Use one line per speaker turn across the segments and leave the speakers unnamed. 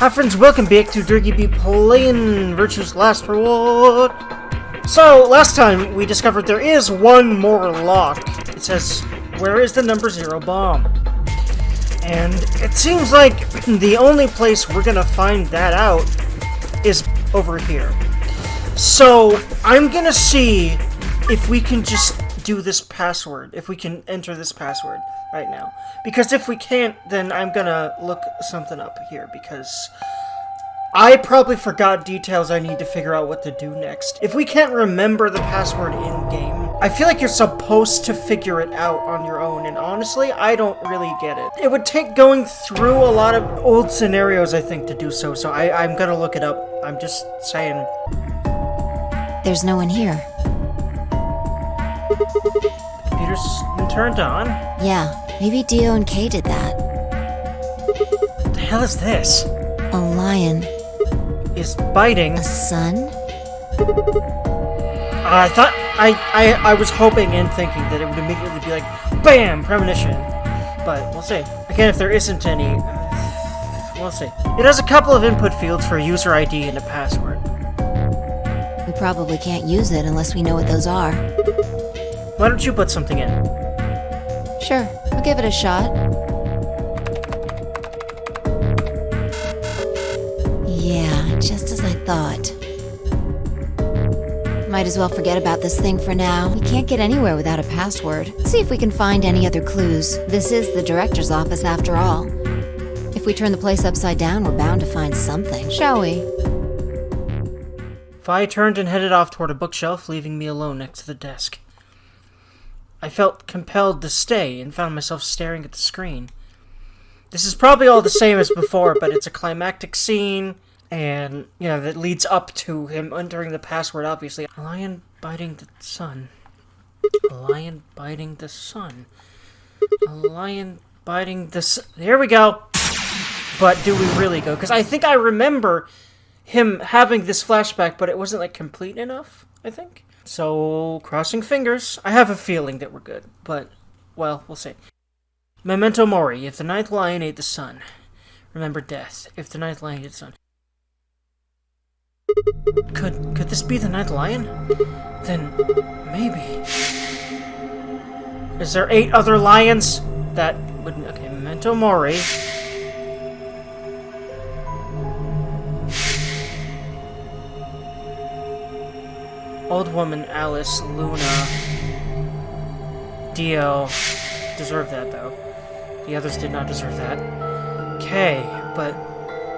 Hi friends, welcome back to Dergy be Playin Virtue's Last Reward. So, last time we discovered there is one more lock. It says, where is the number 0 bomb? And it seems like the only place we're gonna find that out is over here. So, I'm gonna see if we can just do this password, if we can enter this password right now. Because if we can't, then I'm gonna look something up here, because I probably forgot details I need to figure out what to do next. If we can't remember the password in-game, I feel like you're supposed to figure it out on your own, and honestly, I don't really get it. It would take going through a lot of old scenarios, I think, to do so, so I'm gonna look it up. I'm just saying.
There's no one here.
Computer's been turned on.
Yeah, maybe Dio and Kay did that.
What the hell is this?
A lion.
Is biting.
A sun?
I thought I was hoping and thinking that it would immediately be like, BAM! Premonition. But we'll see. Again, if there isn't any, we'll see. It has a couple of input fields for a user ID and a password.
We probably can't use it unless we know what those are.
Why don't you put something in?
Sure, I'll give it a shot. Yeah, just as I thought. Might as well forget about this thing for now. We can't get anywhere without a password. Let's see if we can find any other clues. This is the director's office after all. If we turn the place upside down, we're bound to find something, shall we?
Vi turned and headed off toward a bookshelf, leaving me alone next to the desk. I felt compelled to stay and found myself staring at the screen. This is probably all the same as before, but it's a climactic scene, and, you know, that leads up to him entering the password, obviously. A lion biting the sun. A lion biting the sun. A lion biting the sun. Here we go! But do we really go? Because I think I remember him having this flashback, but it wasn't, like, complete enough, I think. So, crossing fingers. I have a feeling that we're good, but, well, we'll see. Memento mori, if the ninth lion ate the sun. Remember death, if the ninth lion ate the sun. Could this be the ninth lion? Then, maybe. Is there 8 other lions? That wouldn't... Okay, memento mori. Old woman, Alice, Luna, Dio deserve that, though. The others did not deserve that. Okay, but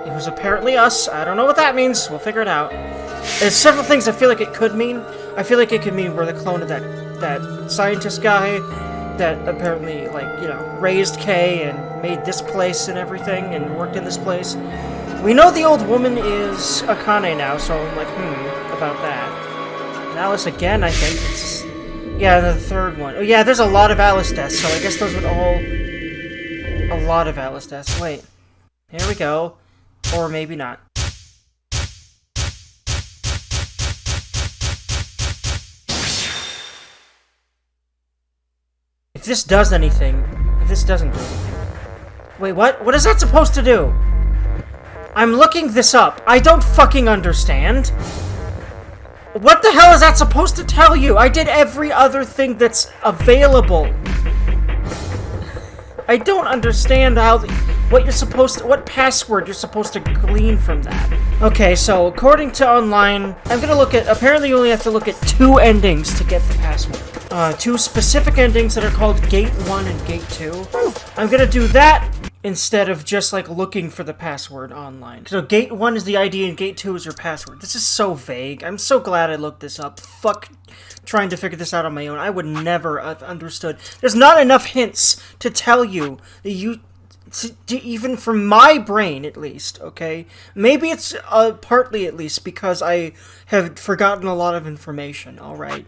it was apparently us. I don't know what that means. We'll figure it out. There's several things I feel like it could mean. I feel like it could mean we're the clone of that scientist guy that apparently, like, you know, raised Kay and made this place and everything and worked in this place. We know the old woman is Akane now, so I'm like, about that. Alice again, I think. It's, yeah, the third one. Oh, yeah, there's a lot of Alice deaths, so I guess those would all... A lot of Alice deaths. Wait. Here we go. Or maybe not. If this does anything... If this doesn't do anything... Wait, what? What is that supposed to do? I'm looking this up. I don't fucking understand. What the hell is that supposed to tell you? I did every other thing that's available. I don't understand what password you're supposed to glean from that. Okay, so according to online, I'm gonna look at, apparently you only have to look at 2 endings to get the password. 2 specific endings that are called Gate 1 and Gate 2. I'm gonna do that instead of just, like, looking for the password online. So Gate 1 is the ID and Gate 2 is your password. This is so vague. I'm so glad I looked this up. Fuck trying to figure this out on my own. I would never have understood. There's not enough hints to tell you that even from my brain, at least, okay? Maybe it's partly, at least, because I have forgotten a lot of information, alright?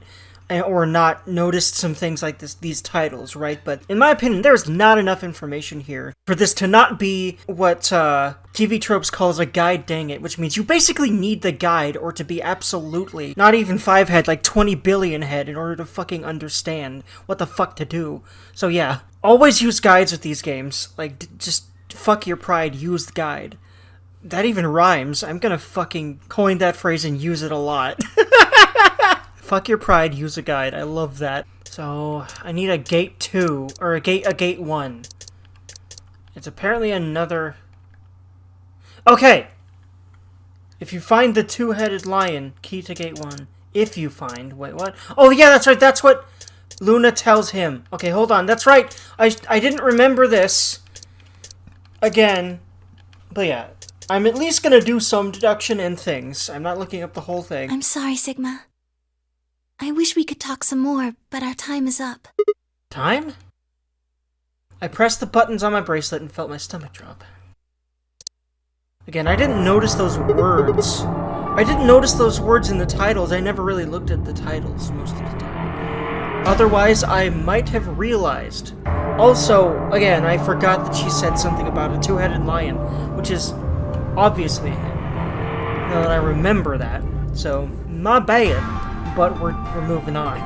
Or not noticed some things like these titles, right? But in my opinion, there's not enough information here for this to not be what TV Tropes calls a guide dang it, which means you basically need the guide or to be absolutely, not even 5 head, like 20 billion head in order to fucking understand what the fuck to do. So yeah, always use guides with these games. Like, just fuck your pride, use the guide. That even rhymes. I'm gonna fucking coin that phrase and use it a lot. Fuck your pride, use a guide. I love that. So, I need a gate 2, or a gate 1. It's apparently another... Okay! If you find the two-headed lion, key to gate 1. If you find... Wait, what? Oh, yeah, that's right, that's what Luna tells him. Okay, hold on, that's right. I didn't remember this. Again. But yeah, I'm at least gonna do some deduction and things. I'm not looking up the whole thing.
I'm sorry, Sigma. I wish we could talk some more, but our time is up.
Time? I pressed the buttons on my bracelet and felt my stomach drop. Again, I didn't notice those words. I didn't notice those words in the titles. I never really looked at the titles most of the time. Otherwise, I might have realized. Also, again, I forgot that she said something about a two-headed lion, which is obviously a hint. Now that I remember that. So, my bad, but we're moving on.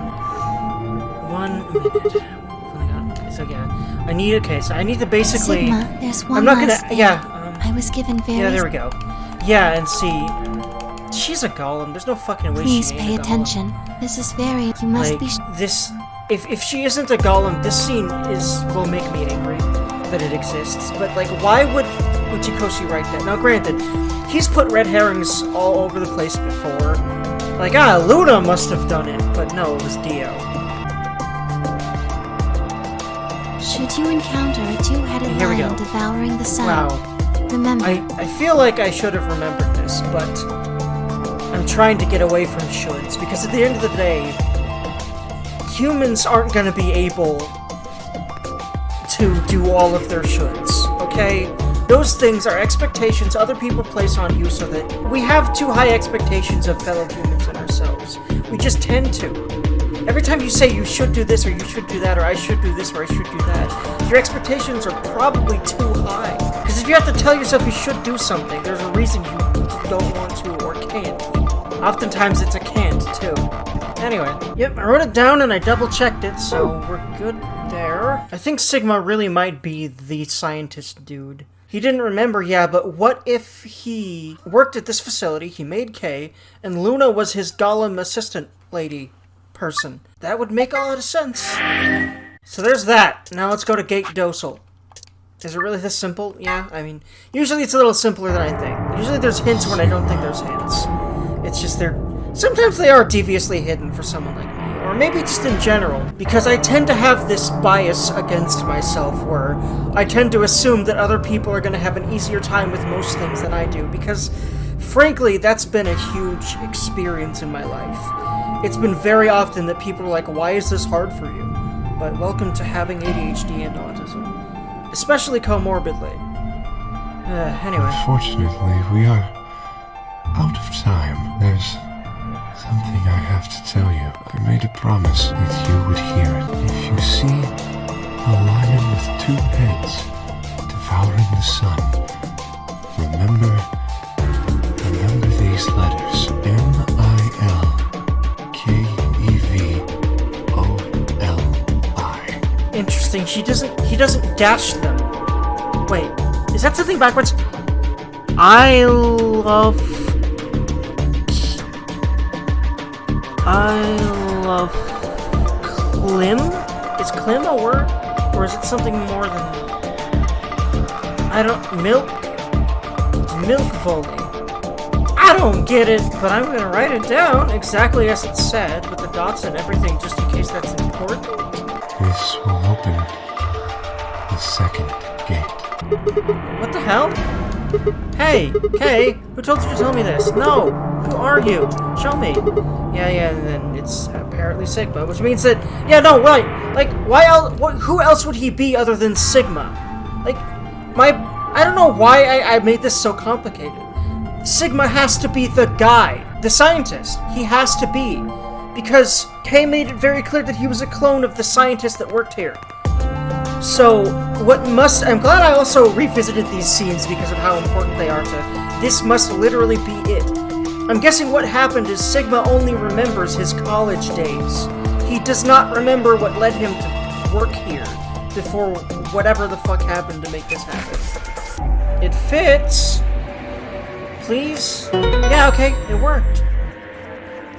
1 minute. Okay, so yeah, I need to basically...
Sigma, there's one
I'm not
last
gonna...
thing.
Yeah,
I was given various...
yeah, there we go. Yeah, and see... She's a golem. There's no fucking way
Please
she ain't
pay
a golem.
attention. This is very... You must
Like,
be...
this... If she isn't a golem, this scene will make me angry that it exists. But, like, why would Uchikoshi write that? Now, granted, he's put red herrings all over the place before. Like, Luna must have done it. But no, it was Dio.
Should you encounter a two-headed
Here we
lion
go.
devouring the sun,
Wow.
remember...
I feel like I should have remembered this, but I'm trying to get away from shoulds, because at the end of the day, humans aren't going to be able to do all of their shoulds, okay? Those things are expectations other people place on you so that we have too high expectations of fellow humans and ourselves. We just tend to. Every time you say you should do this or you should do that or I should do this or I should do that, your expectations are probably too high. Because if you have to tell yourself you should do something, there's a reason you don't want to or can't. Oftentimes it's a can't, too. Anyway, yep, I wrote it down and I double-checked it, so we're good there. I think Sigma really might be the scientist dude. He didn't remember, yeah, but what if he worked at this facility, he made K, and Luna was his golem assistant lady person? That would make a lot of sense. So there's that. Now let's go to Gate Docile. Is it really this simple? Yeah, I mean, usually it's a little simpler than I think. Usually there's hints when I don't think there's hints. It's just sometimes they are deviously hidden for someone like me. Or maybe just in general. Because I tend to have this bias against myself where I tend to assume that other people are going to have an easier time with most things than I do. Because, frankly, that's been a huge experience in my life. It's been very often that people are like, why is this hard for you? But welcome to having ADHD and autism. Especially comorbidly. Anyway.
Unfortunately, we are out of time. There's something I have to tell you. I made a promise that you would hear it. If you see a lion with two heads devouring the sun, remember these letters. MILKEVOLI.
Interesting. He doesn't dash them. Wait, is that something backwards? I love Klim? Is Klim a word? Or is it something more than... Milk volley. I don't get it, but I'm gonna write it down exactly as it said, with the dots and everything, just in case that's important.
This will open the second gate.
What the hell? Hey, Kay, who told you to tell me this? No! Who are you? Show me. Yeah, and then it's apparently Sigma, which means that... Yeah, no, right! Like, why else... Who else would he be other than Sigma? Like, I don't know why I made this so complicated. Sigma has to be the guy. The scientist. He has to be. Because Kay made it very clear that he was a clone of the scientist that worked here. So, I'm glad I also revisited these scenes because of how important they are to... This must literally be it. I'm guessing what happened is Sigma only remembers his college days. He does not remember what led him to work here before whatever the fuck happened to make this happen. It fits. please? Yeah, okay, it worked.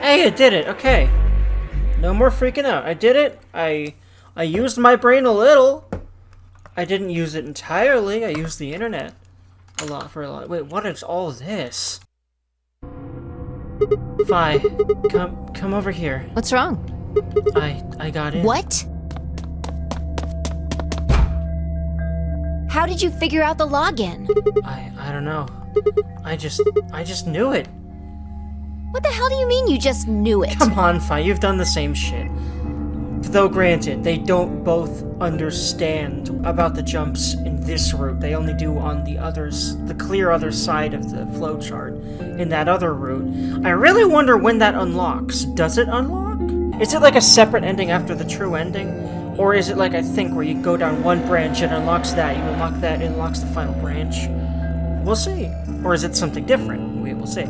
Hey, it did it, okay. No more freaking out. I did it. I used my brain a little. I didn't use it entirely. I used the internet a lot. Wait, what is all this? Fi, come over here.
What's wrong?
I got in.
What? How did you figure out the login?
I don't know. I just knew it.
What the hell do you mean you just knew it?
Come on, Fi, you've done the same shit. Though granted, they don't both understand about the jumps in this route. They only do on the clear other side of the flowchart in that other route. I really wonder when that unlocks. Does it unlock? Is it like a separate ending after the true ending? Or is it like I think where you go down one branch and unlocks that, you unlock that, it unlocks the final branch? We'll see. Or is it something different? We will see.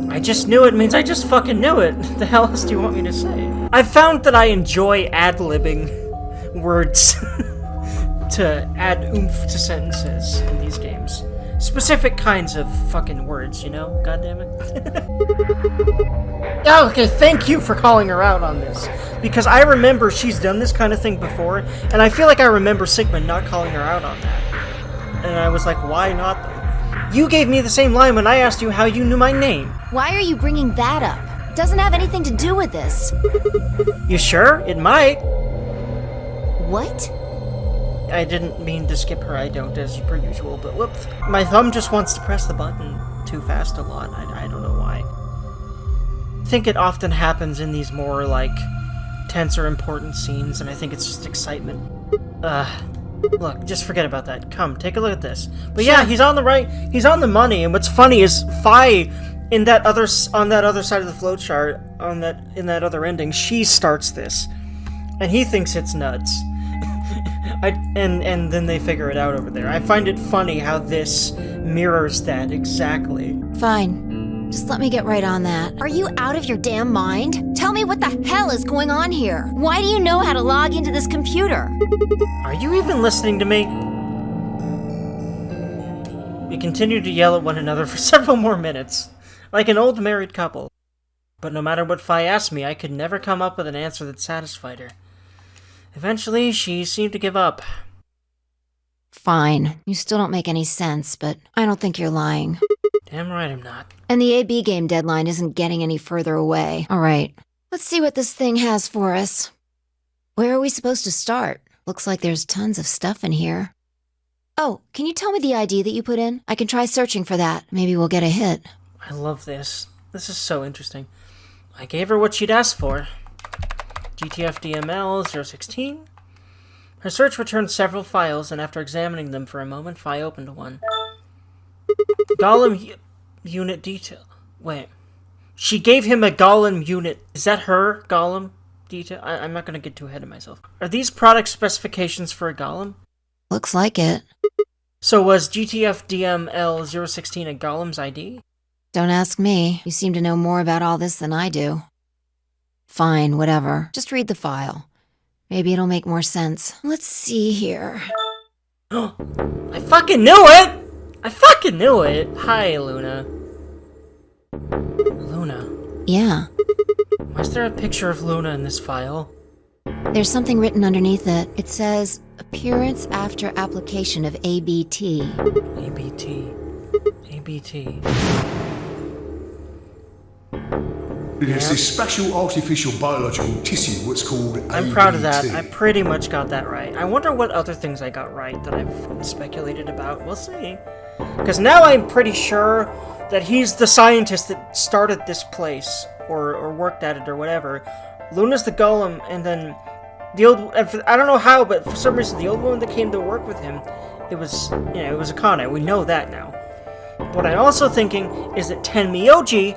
I just knew it means I just fucking knew it. The hell else do you want me to say? I found that I enjoy ad-libbing words to add oomph to sentences in these games. Specific kinds of fucking words, you know? God damn it. Oh, okay, thank you for calling her out on this. Because I remember she's done this kind of thing before, and I feel like I remember Sigma not calling her out on that. And I was like, why not? You gave me the same line when I asked you how you knew my name.
Why are you bringing that up? It doesn't have anything to do with this.
You sure? It might.
What?
I didn't mean to skip her, I don't, as per usual, but whoops. My thumb just wants to press the button too fast a lot. I don't know why. I think it often happens in these more, like, tense or important scenes, and I think it's just excitement. Look, just forget about that. Come, take a look at this. But yeah, he's on the money, and what's funny is Fi, on that other side of the flowchart, in that other ending, she starts this. And he thinks it's nuts. And then they figure it out over there. I find it funny how this mirrors that exactly.
Fine. Just let me get right on that. Are you out of your damn mind? Tell me what the hell is going on here? Why do you know how to log into this computer?
Are you even listening to me? We continued to yell at one another for several more minutes, like an old married couple. But no matter what Fi asked me, I could never come up with an answer that satisfied her. Eventually, she seemed to give up.
Fine. You still don't make any sense, but I don't think you're lying.
Damn right I'm not.
And the AB game deadline isn't getting any further away. All right. Let's see what this thing has for us. Where are we supposed to start? Looks like there's tons of stuff in here. Oh, can you tell me the ID that you put in? I can try searching for that. Maybe we'll get a hit.
I love this. This is so interesting. I gave her what she'd asked for. GTFDML 016. Her search returned several files, and after examining them for a moment, Fi opened one. Golem unit detail. Wait. She gave him a Golem unit. Is that her Golem detail? I'm not going to get too ahead of myself. Are these product specifications for a Golem?
Looks like it.
So was GTFDML 016 a Golem's ID?
Don't ask me. You seem to know more about all this than I do. Fine, whatever. Just read the file. Maybe it'll make more sense. Let's see here.
I fucking knew it! I fucking knew it! Hi, Luna. Luna.
Yeah.
Why is there a picture of Luna in this file?
There's something written underneath it. It says, appearance after application of ABT.
ABT. ABT.
It's this special artificial biological tissue, what's called ABT.
I'm proud of that. I pretty much got that right. I wonder what other things I got right that I've speculated about. We'll see. Because now I'm pretty sure that he's the scientist that started this place, or worked at it, or whatever. Luna's the golem, and then the old... I don't know how, but for some reason, the old woman that came to work with him, it was, it was Akane. We know that now. What I'm also thinking is that Tenmyoji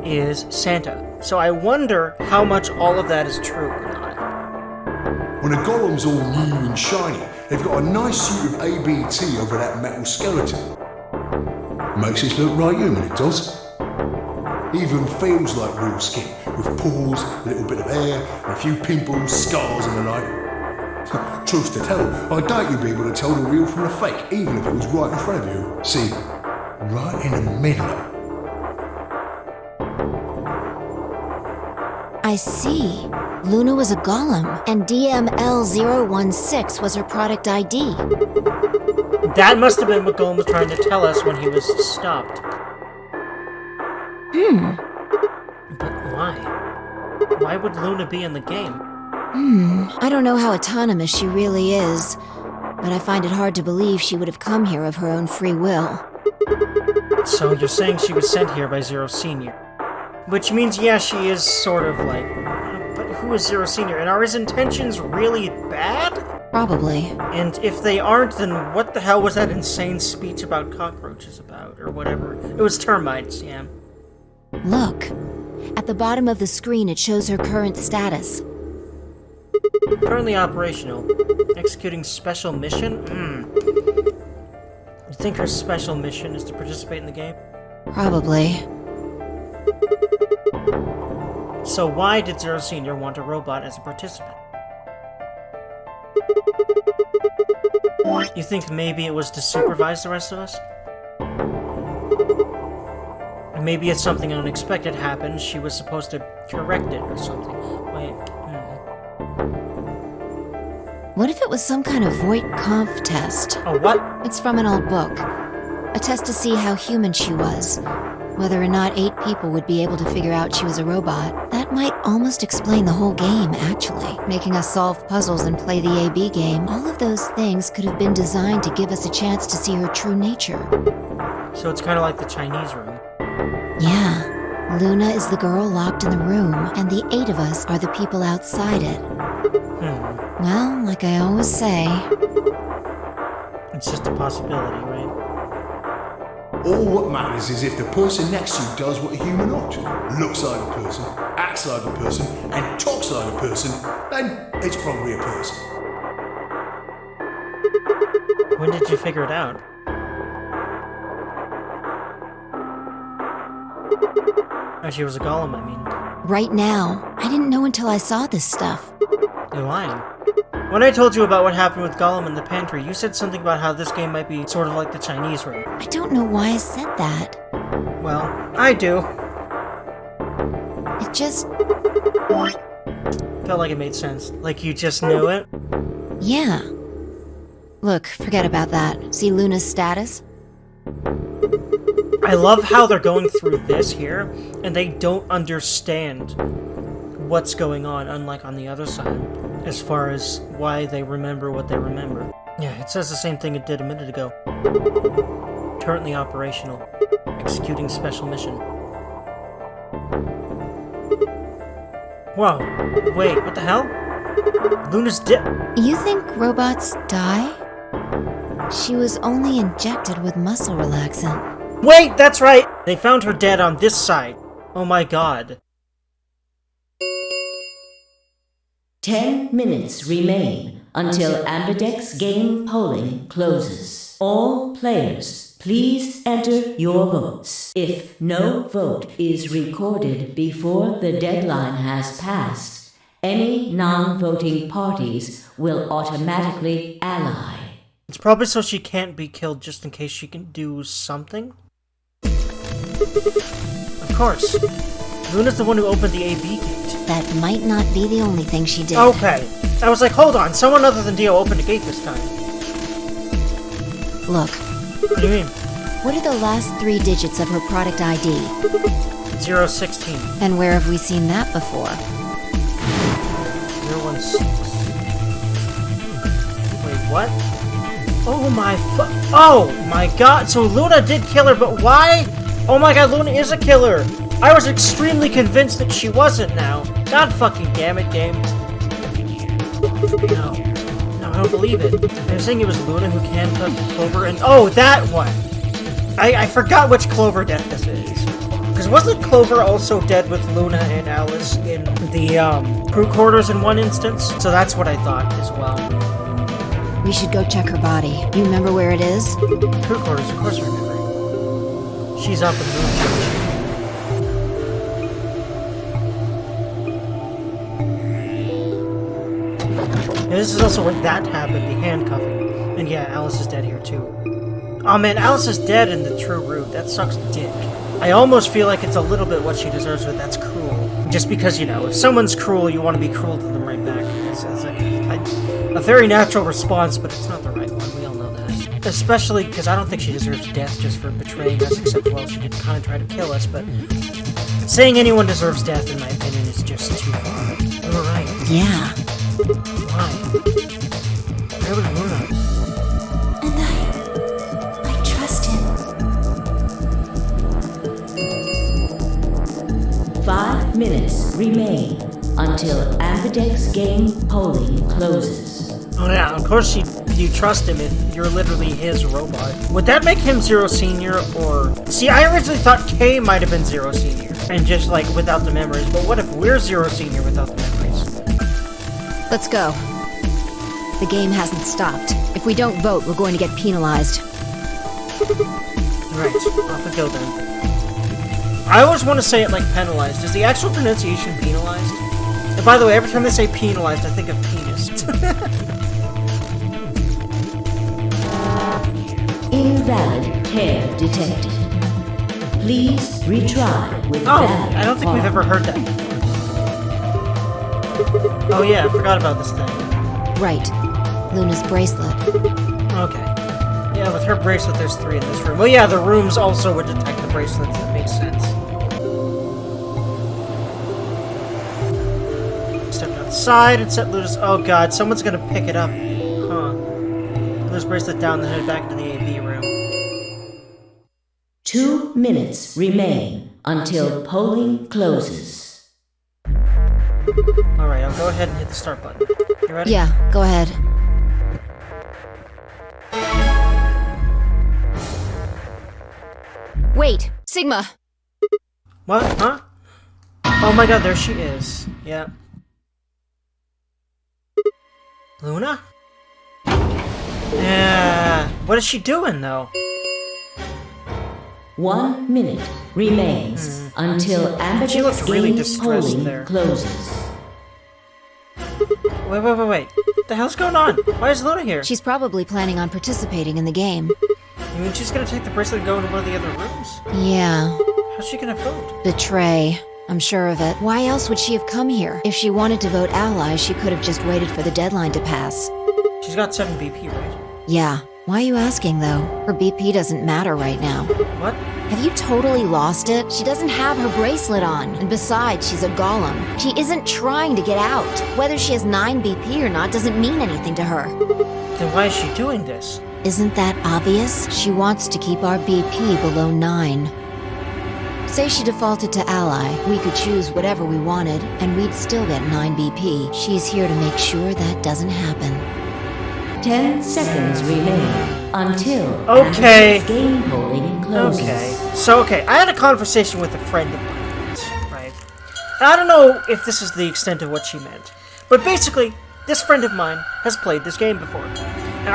is Santa. So I wonder how much all of that is true or not.
When a golem's all new and shiny, they've got a nice suit of ABT over that metal skeleton. Makes it look right human, it does. Even feels like real skin, with pores, a little bit of hair, and a few pimples, scars and the like. Truth to tell, I doubt you'd be able to tell the real from the fake, even if it was right in front of you. See, right in the middle.
I see. Luna was a golem, and DML016 was her product ID.
That must have been what Golem was trying to tell us when he was stopped. But why? Why would Luna be in the game?
I don't know how autonomous she really is, but I find it hard to believe she would have come here of her own free will.
So you're saying she was sent here by Zero Senior. Which means, yeah, she is sort of like... But who is Zero Senior? And are his intentions really bad?
Probably.
And if they aren't, then what the hell was that insane speech about cockroaches about? Or whatever. It was termites, yeah.
Look. At the bottom of the screen, it shows her current status.
Currently operational. Executing special mission? You think her special mission is to participate in the game?
Probably.
So why did Zero Senior want a robot as a participant? You think maybe it was to supervise the rest of us? Maybe if something unexpected happened, she was supposed to correct it or something. Wait.
What if it was some kind of Voight-Kampff test?
A what?
It's from an old book. A test to see how human she was. Whether or not 8 people would be able to figure out she was a robot. That might almost explain the whole game, actually. Making us solve puzzles and play the AB game. All of those things could have been designed to give us a chance to see her true nature.
So it's kind of like the Chinese room.
Yeah. Luna is the girl locked in the room, and the 8 of us are the people outside it. Well, like I always say...
It's just a possibility, right?
All what matters is if the person next to you does what a human ought to. Looks like a person, acts like a person, and talks like a person, then it's probably a person.
When did you figure it out? Oh, she was a golem, I mean.
Right now. I didn't know until I saw this stuff.
You're lying. When I told you about what happened with Gollum in the pantry, you said something about how this game might be sort of like the Chinese room.
I don't know why I said that.
Well, I do.
It just...
Felt like it made sense. Like you just knew it.
Yeah. Look, forget about that. See Luna's status?
I love how they're going through this here, and they don't understand what's going on, unlike on the other side, as far as why they remember what they remember. Yeah, it says the same thing it did a minute ago. Currently operational. Executing special mission. Whoa. Wait, what the hell? Luna's dead.
You think robots die? She was only injected with muscle relaxant.
Wait, that's right! They found her dead on this side. Oh my god.
10 minutes remain until Ambidex game polling closes. All players, please enter your votes. If no vote is recorded before the deadline has passed, any non-voting parties will automatically ally.
It's probably so she can't be killed just in case she can do something? Of course. Luna's the one who opened the AB gate.
That might not be the only thing she did.
Okay. I was like, hold on, someone other than Dio opened a gate this time.
Look.
What do you mean?
What are the last 3 digits of her product ID?
016.
And where have we seen that before?
016. Wait, what? Oh my god, so Luna did kill her, but why? Oh my god, Luna is a killer! I was extremely convinced that she wasn't now. God fucking damn it, game. No, I don't believe it. They're saying it was Luna who handcuffed Clover and... Oh, that one! I forgot which Clover death this is. Because wasn't Clover also dead with Luna and Alice in the, crew quarters in one instance? So that's what I thought as well.
We should go check her body. You remember where it is?
Crew quarters, of course I remember. She's up in the room. And this is also where that happened, the handcuffing. And yeah, Alice is dead here too. Oh man, Alice is dead in the true root. That sucks dick. I almost feel like it's a little bit what she deserves, but that's cruel. Just because, you know, if someone's cruel, you want to be cruel to them right back. It's like a very natural response, but it's not the right one. We all know that. Especially because I don't think she deserves death just for betraying us, except, well, she did kind of try to kill us, but saying anyone deserves death, in my opinion, is just too far. You were right.
Yeah.
Why? Where was Luna?
And I trust him.
5 minutes remain until Ambidex game polling closes.
Oh yeah, of course you trust him if you're literally his robot. Would that make him Zero Senior, or... See, I originally thought Kay might have been Zero Senior, and just, like, without the memories, but what if we're Zero Senior without the memories?
Let's go. The game hasn't stopped. If we don't vote, we're going to get penalized.
Right, off we go then. I always want to say it like penalized. Is the actual pronunciation penalized? And by the way, every time they say penalized, I think of penis.
Invalid tear detected. Please retry with
Oh,
valid
I don't think we've
part.
ever heard that before. Oh yeah, I forgot about this thing.
Right. Luna's bracelet.
Okay. Yeah, with her bracelet, there's 3 in this room. Well, yeah, the rooms also would detect the bracelets. That makes sense. Stepped outside and set Luna's... Oh god, someone's gonna pick it up. Huh. Luna's bracelet down, then head back into the AB room.
2 minutes remain until polling closes.
Alright, I'll go ahead and hit the start button. You ready?
Yeah, go ahead. Wait, Sigma!
What? Huh? Oh my god, there she is. Yeah. Luna? Yeah. What is she doing, though?
1 minute remains until
She looks
Ambidex
really
game
distressed
polling
there.
closes.
Wait. What the hell's going on? Why is Luna here?
She's probably planning on participating in the game.
You mean she's gonna take the bracelet and go into one of the other rooms?
Yeah.
How's she gonna vote?
Betray. I'm sure of it. Why else would she have come here? If she wanted to vote allies, she could have just waited for the deadline to pass.
She's got 7 BP, right?
Yeah. Why are you asking, though? Her BP doesn't matter right now.
What?
Have you totally lost it? She doesn't have her bracelet on. And besides, she's a golem. She isn't trying to get out. Whether she has 9 BP or not doesn't mean anything to her.
Then why is she doing this?
Isn't that obvious? She wants to keep our BP below 9. Say she defaulted to ally, we could choose whatever we wanted, and we'd still get 9 BP. She's here to make sure that doesn't happen.
10 seconds remain until
Okay.
Ambidex game polling closes.
Okay, I had a conversation with a friend of mine once, right? I don't know if this is the extent of what she meant, but basically, this friend of mine has played this game before. And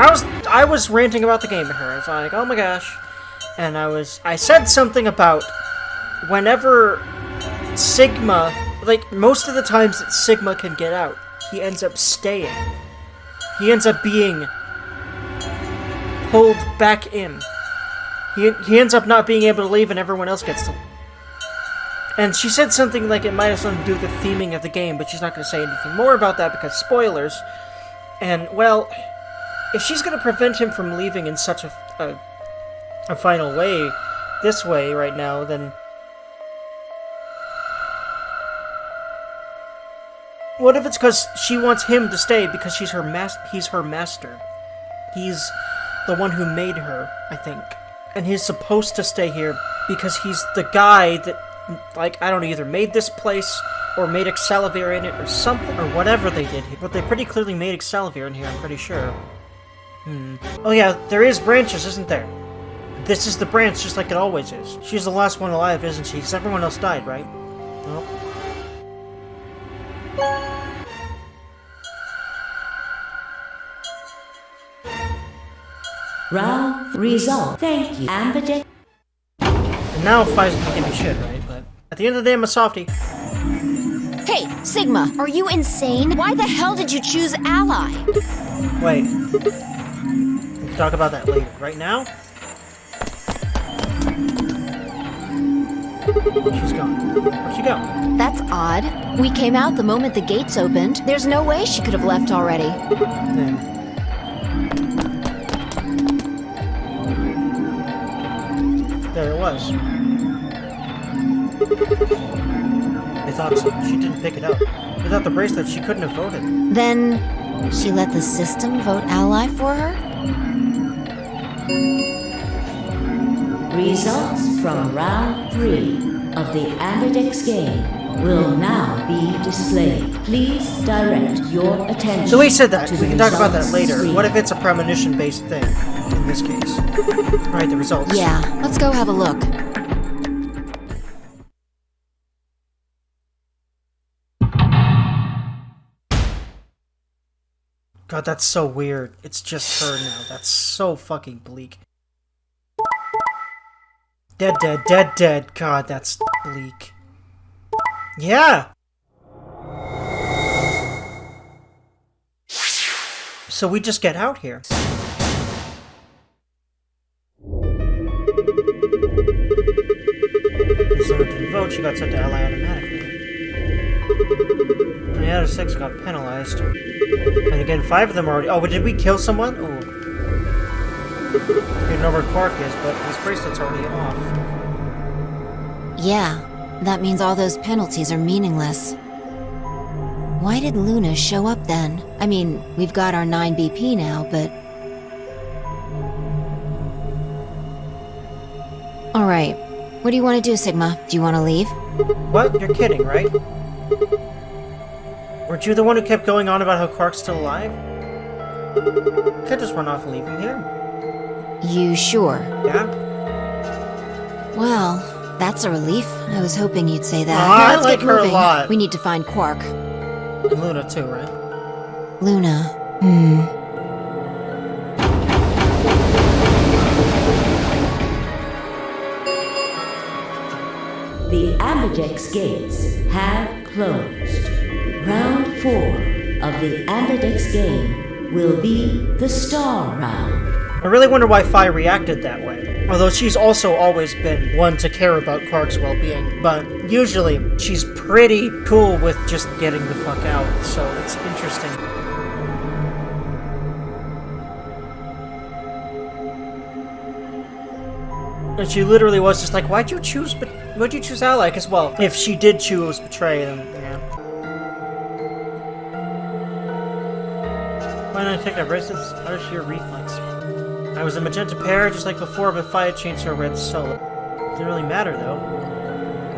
I was ranting about the game to her. I was like, oh my gosh. And I said something about whenever Sigma, like, most of the times that Sigma can get out, he ends up staying. He ends up being pulled back in. He ends up not being able to leave and everyone else gets to leave. And she said something like it might have something to do with the theming of the game, but she's not going to say anything more about that because spoilers. And, well, if she's going to prevent him from leaving in such a final way, this way right now, then... What if it's because she wants him to stay because he's her master? He's the one who made her, I think. And he's supposed to stay here because he's the guy that, like, I don't know, either made this place or made Excelivir in it or something, or whatever they did. But they pretty clearly made Excelivir in here, I'm pretty sure. Oh yeah, there is branches, isn't there? This is the branch, just like it always is. She's the last one alive, isn't she? Because everyone else died, right? Nope.
Round result. Thank you, Ambidex.
And now Pfizer can give me shit, right? But at the end of the day, I'm a softie.
Hey, Sigma, are you insane? Why the hell did you choose ally?
Wait. We can talk about that later. Right now? She's gone. Where'd she go?
That's odd. We came out the moment the gates opened. There's no way she could have left already.
Then. There it was. I thought so. She didn't pick it up. Without the bracelet, she couldn't have voted.
Then she let the system vote ally for her?
Results from round 3 of the Ambidex game will now be displayed. Please direct your attention.
So we said that.
to
We
the
can talk about that
results
later.
screen.
What if it's a premonition-based thing? In this case. Alright, the results.
Yeah, let's go have a look.
God, that's so weird. It's just her now. That's so fucking bleak. Dead, dead, dead, dead. God, that's bleak. Yeah! So we just get out here. If someone didn't vote, she got sent to ally automatically. 3 out of 6 got penalized. And again, 5 of them already. Oh, but did we kill someone? Oh. We don't know where Quark is, but his bracelet's already off.
Yeah, that means all those penalties are meaningless. Why did Luna show up then? I mean, we've got our 9 BP now, but... Alright, what do you want to do, Sigma? Do you want to leave?
What? You're kidding, right? Weren't you the one who kept going on about how Quark's still alive? Can't just run off and leave him here.
You sure?
Yeah?
Well, that's a relief. I was hoping you'd say that.
Aw,
Now
I
let's
like
get
her a
moving.
lot.
We need to find Quark.
And Luna too, right?
Luna.
The Ambidex gates have closed. Round 4 of the Ambidex game will be the star round.
I really wonder why Phi reacted that way. Although she's also always been one to care about Quark's well-being, but usually she's pretty cool with just getting the fuck out, so it's interesting. And she literally was just like, why'd you choose ally? Because, well, if she did choose betray, then, yeah. Why didn't I take our bracelets? How does your reflex? I was a magenta pair, just like before, but Phi had changed to a red solo. Didn't really matter, though.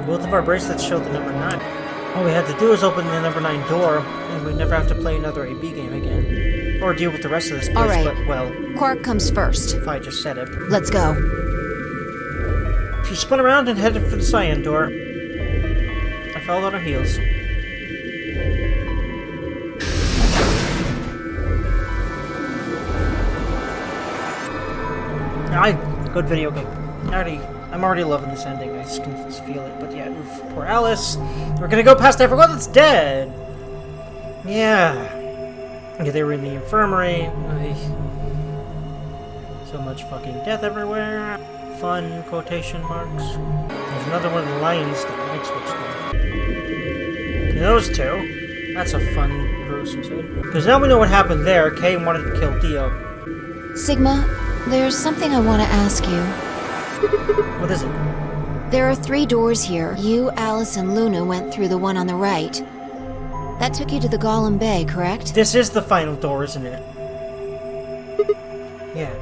Both of our bracelets showed the number 9. All we had to do was open the number 9 door, and we'd never have to play another AB game again. Or deal with the rest of this place,
Alright.
but, well,
Quark comes first.
Phi just said it.
Let's go.
She spun around and headed for the cyan door. I fell on her heels. Good video game. I'm already loving this ending. I just can just feel it. But yeah, oof, poor Alice. We're gonna go past everyone that's dead. Yeah. Okay, they were in the infirmary. So much fucking death everywhere. Fun quotation marks. There's another one of the lions that light switched on. Those two. That's a fun gruesome scene. Because now we know what happened there. Kay wanted to kill Dio.
Sigma, there's something I want to ask you.
What is it?
There are 3 doors here. You, Alice, and Luna went through the one on the right. That took you to the Golem Bay, correct?
This is the final door, isn't it? Yeah.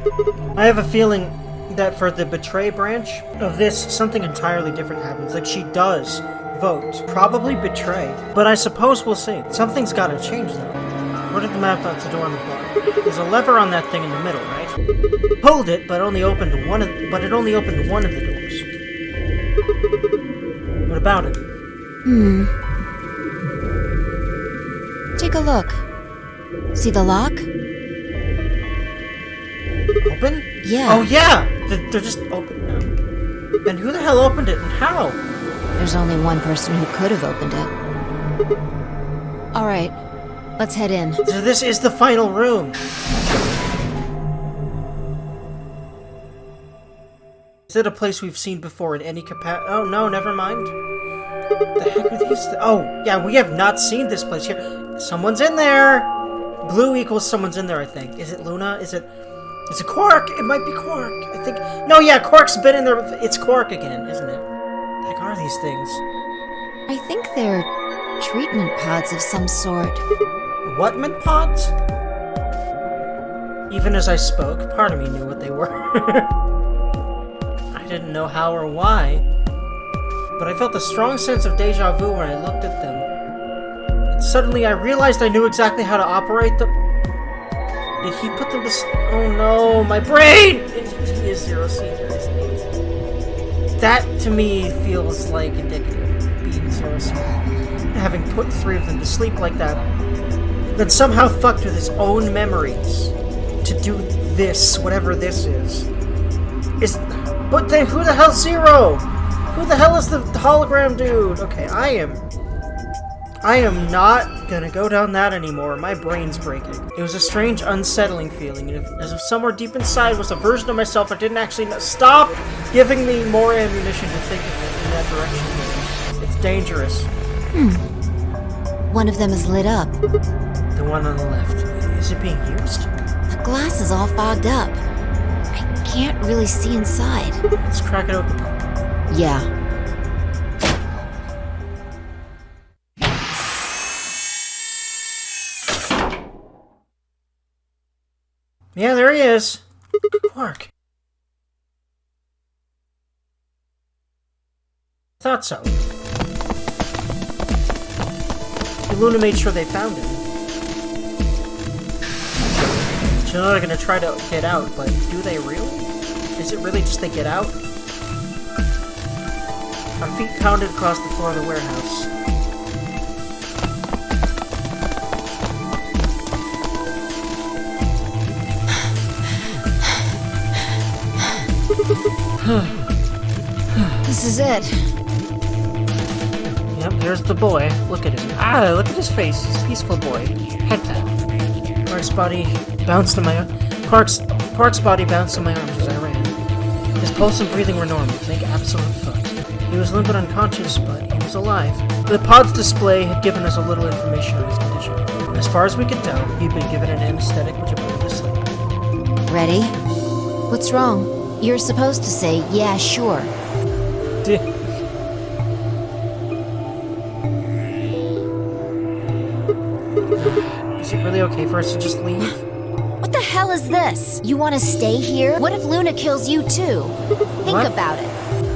I have a feeling that for the Betray branch of this, something entirely different happens. Like, she does vote. Probably Betray. But I suppose we'll see. Something's gotta change, though. What did the map that's the door on the bar? There's a lever on that thing in the middle, right? Pulled it, but it only opened one of the doors. What about it?
Take a look. See the lock?
Open?
Yeah.
Oh, yeah! They're just open now. And who the hell opened it, and how?
There's only one person who could have opened it. Alright, let's head in.
So this is the final room. Is it a place we've seen before in any capacity? Oh, no, never mind. The heck are these? Oh, yeah, we have not seen this place here. Someone's in there! Blue equals someone's in there, I think. Is it Luna? Is it Quark? It might be Quark. I think... No, yeah, Quark's been in there. It's Quark again, isn't it? What the heck are these things?
I think they're treatment pods of some sort.
Whatment pods? Even as I spoke, part of me knew what they were. I didn't know how or why, but I felt a strong sense of deja vu when I looked at them. And suddenly I realized I knew exactly how to operate them. Did he put them to oh no, my brain! He is Zero Senior, isn't he? That, to me, feels like indicative of being Zero Senior. Having put 3 of them to sleep like that, then somehow fucked with his own memories to do this, whatever this is. But then who the hell's Zero? Who the hell is the hologram dude? Okay, I am not gonna go down that anymore. My brain's breaking. It was a strange, unsettling feeling, as if somewhere deep inside was a version of myself that didn't actually know. Stop giving me more ammunition to think of it in that direction. It's dangerous.
One of them is lit up.
The one on the left. Is it being used?
The glass is all fogged up. I can't really see inside.
Let's crack it open.
Yeah.
Yeah, there he is. Quark. Thought so. Luna made sure they found him. So they're gonna try to get out, but do they really? Is it really just they get out? Our feet pounded across the floor of the warehouse.
This is it.
Yep, there's the boy. Look at him. Ah, look at his face. He's a peaceful boy. Head pat. Quark's body bounced in my Quark's body bounced in my arms as I ran. His pulse and breathing were normal. Think absolute fuck. He was limp and unconscious, but he was alive. The pod's display had given us a little information on his condition. As far as we could tell, he'd been given an anesthetic which had put him to sleep.
Ready? What's wrong? You're supposed to say, yeah, sure.
Is it really okay for us to just leave?
What the hell is this? You want to stay here? What if Luna kills you too? Think
What?
about it.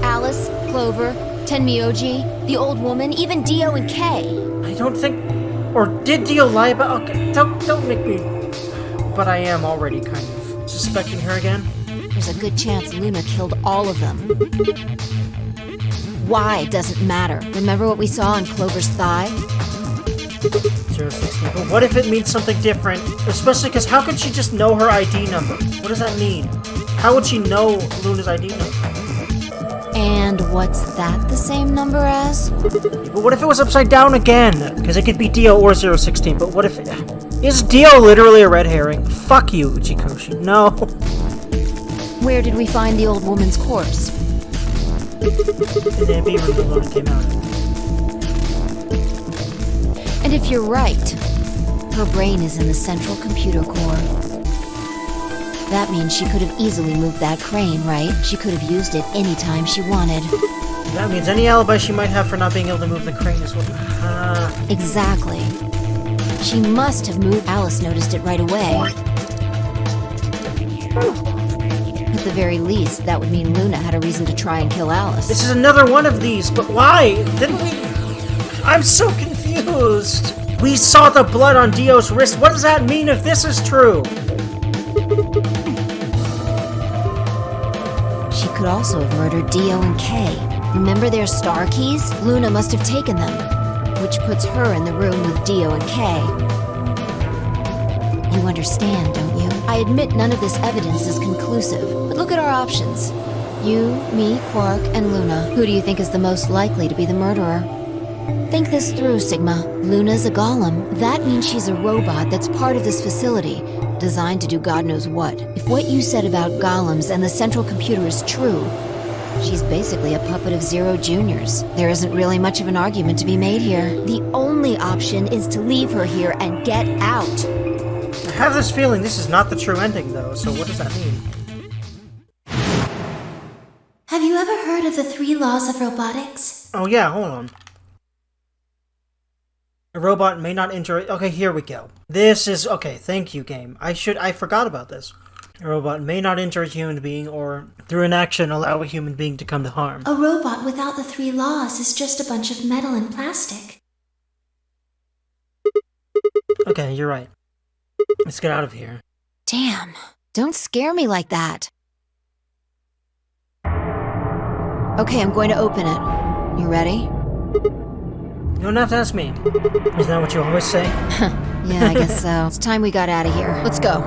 Alice, Clover, Tenmyoji, the old woman, even Dio and Kay.
I don't think... Or did Dio lie about... Okay, don't make me... But I am already kind of suspecting her again.
There's a good chance Luna killed all of them. Why doesn't matter. Remember what we saw on Clover's thigh?
016. But what if it means something different? Especially because how could she just know her ID number? What does that mean? How would she know Luna's ID number?
And what's that the same number as?
But what if it was upside down again? Because it could be Dio or 016, but what if... Is Dio literally a red herring? Fuck you, Uchikoshi. No.
Where did we find the old woman's corpse?
In the AB room the Luna came out of.
And if you're right, her brain is in the central computer core. That means she could have easily moved that crane, right? She could have used it anytime she wanted.
That means any alibi she might have for not being able to move the crane is what...
Exactly. She must have moved. Alice noticed it right away. At the very least, that would mean Luna had a reason to try and kill Alice.
This is another one of these, but why? Didn't we... I'm so confused. We saw the blood on Dio's wrist. What does that mean if this is true?
She could also have murdered Dio and Kay. Remember their star keys? Luna must have taken them, which puts her in the room with Dio and Kay. You understand, don't you? I admit none of this evidence is conclusive, but look at our options. You, me, Quark, and Luna. Who do you think is the most likely to be the murderer? Think this through, Sigma. Luna's a golem. That means she's a robot that's part of this facility, designed to do God knows what. If what you said about golems and the central computer is true, She's basically a puppet of Zero Junior's. There isn't really much of an argument to be made here. The only option is to leave her here and get out.
I have this feeling this is not the true ending, though, so what does that mean?
Have you ever heard of the 3 laws of robotics?
Oh yeah, hold on. A robot may not injure... Okay, here we go. This is... Okay, thank you, game. I forgot about this. A robot may not injure a human being or, through inaction, allow a human being to come to harm.
A robot without the 3 laws is just a bunch of metal and plastic.
Okay, you're right. Let's get out of here.
Damn. Don't scare me like that. Okay, I'm going to open it. You ready?
You don't have to ask me. Isn't that what you always say?
Yeah, I guess so. It's time we got out of here. Let's go.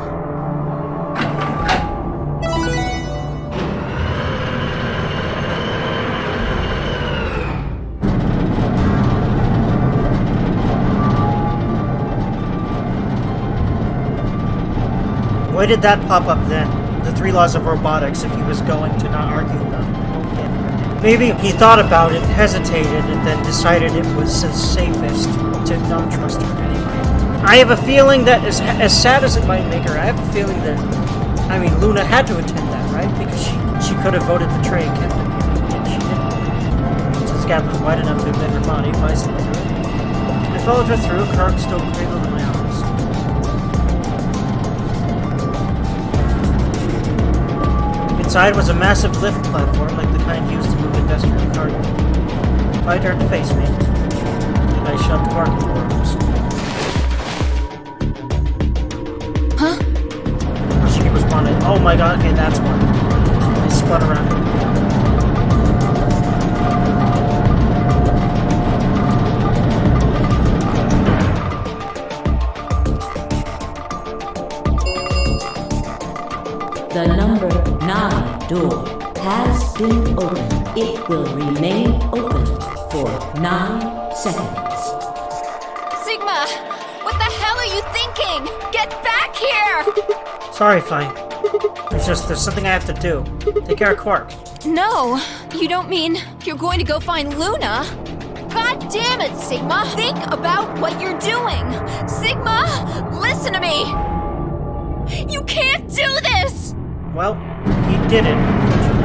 Why did that pop up then? The 3 laws of robotics if he was going to not argue about it. I don't get it. Maybe he thought about it, hesitated, and then decided it was the safest to not trust her anyway. I have a feeling that, as sad as it might make her, I have a feeling that, I mean, Luna had to attend that, right? Because she could have voted the tray and kept it, and she didn't. So this gap was wide enough to admit her body, vice versa. I followed her through, Kirk still cradled in my arms. Inside was a massive lift platform, like the kind used to move industrial cargo. I turned to face me, and I shoved Quark into her arms.
Huh?
She responded, "Oh my god, okay, that's why." I spun around.
The number 9 door has been opened. It will remain open for 9 seconds.
Sigma! What the hell are you thinking? Get back here!
Sorry, Fine. There's something I have to do. Take care of Quark.
No, you don't mean you're going to go find Luna? God damn it, Sigma! Think about what you're doing! Sigma, listen to me! You can't do this!
Well, he did it, unfortunately.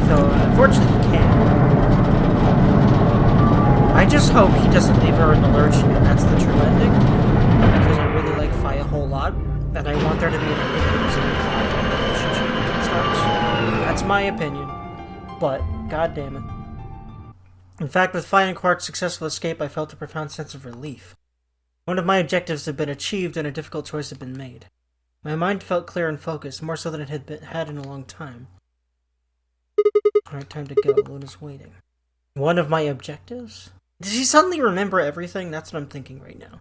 So, unfortunately, he can't. I just hope he doesn't leave her in the lurch, and that's the true ending. Because I really like Fi a whole lot, and I want there to be an ending where there's an implied relationship with it starts. That's my opinion. But, god damn it. In fact, with Fi and Quark's successful escape, I felt a profound sense of relief. One of my objectives had been achieved, and a difficult choice had been made. My mind felt clear and focused, more so than it had in a long time. Alright, time to go. Luna's waiting. One of my objectives? Did she suddenly remember everything? That's what I'm thinking right now.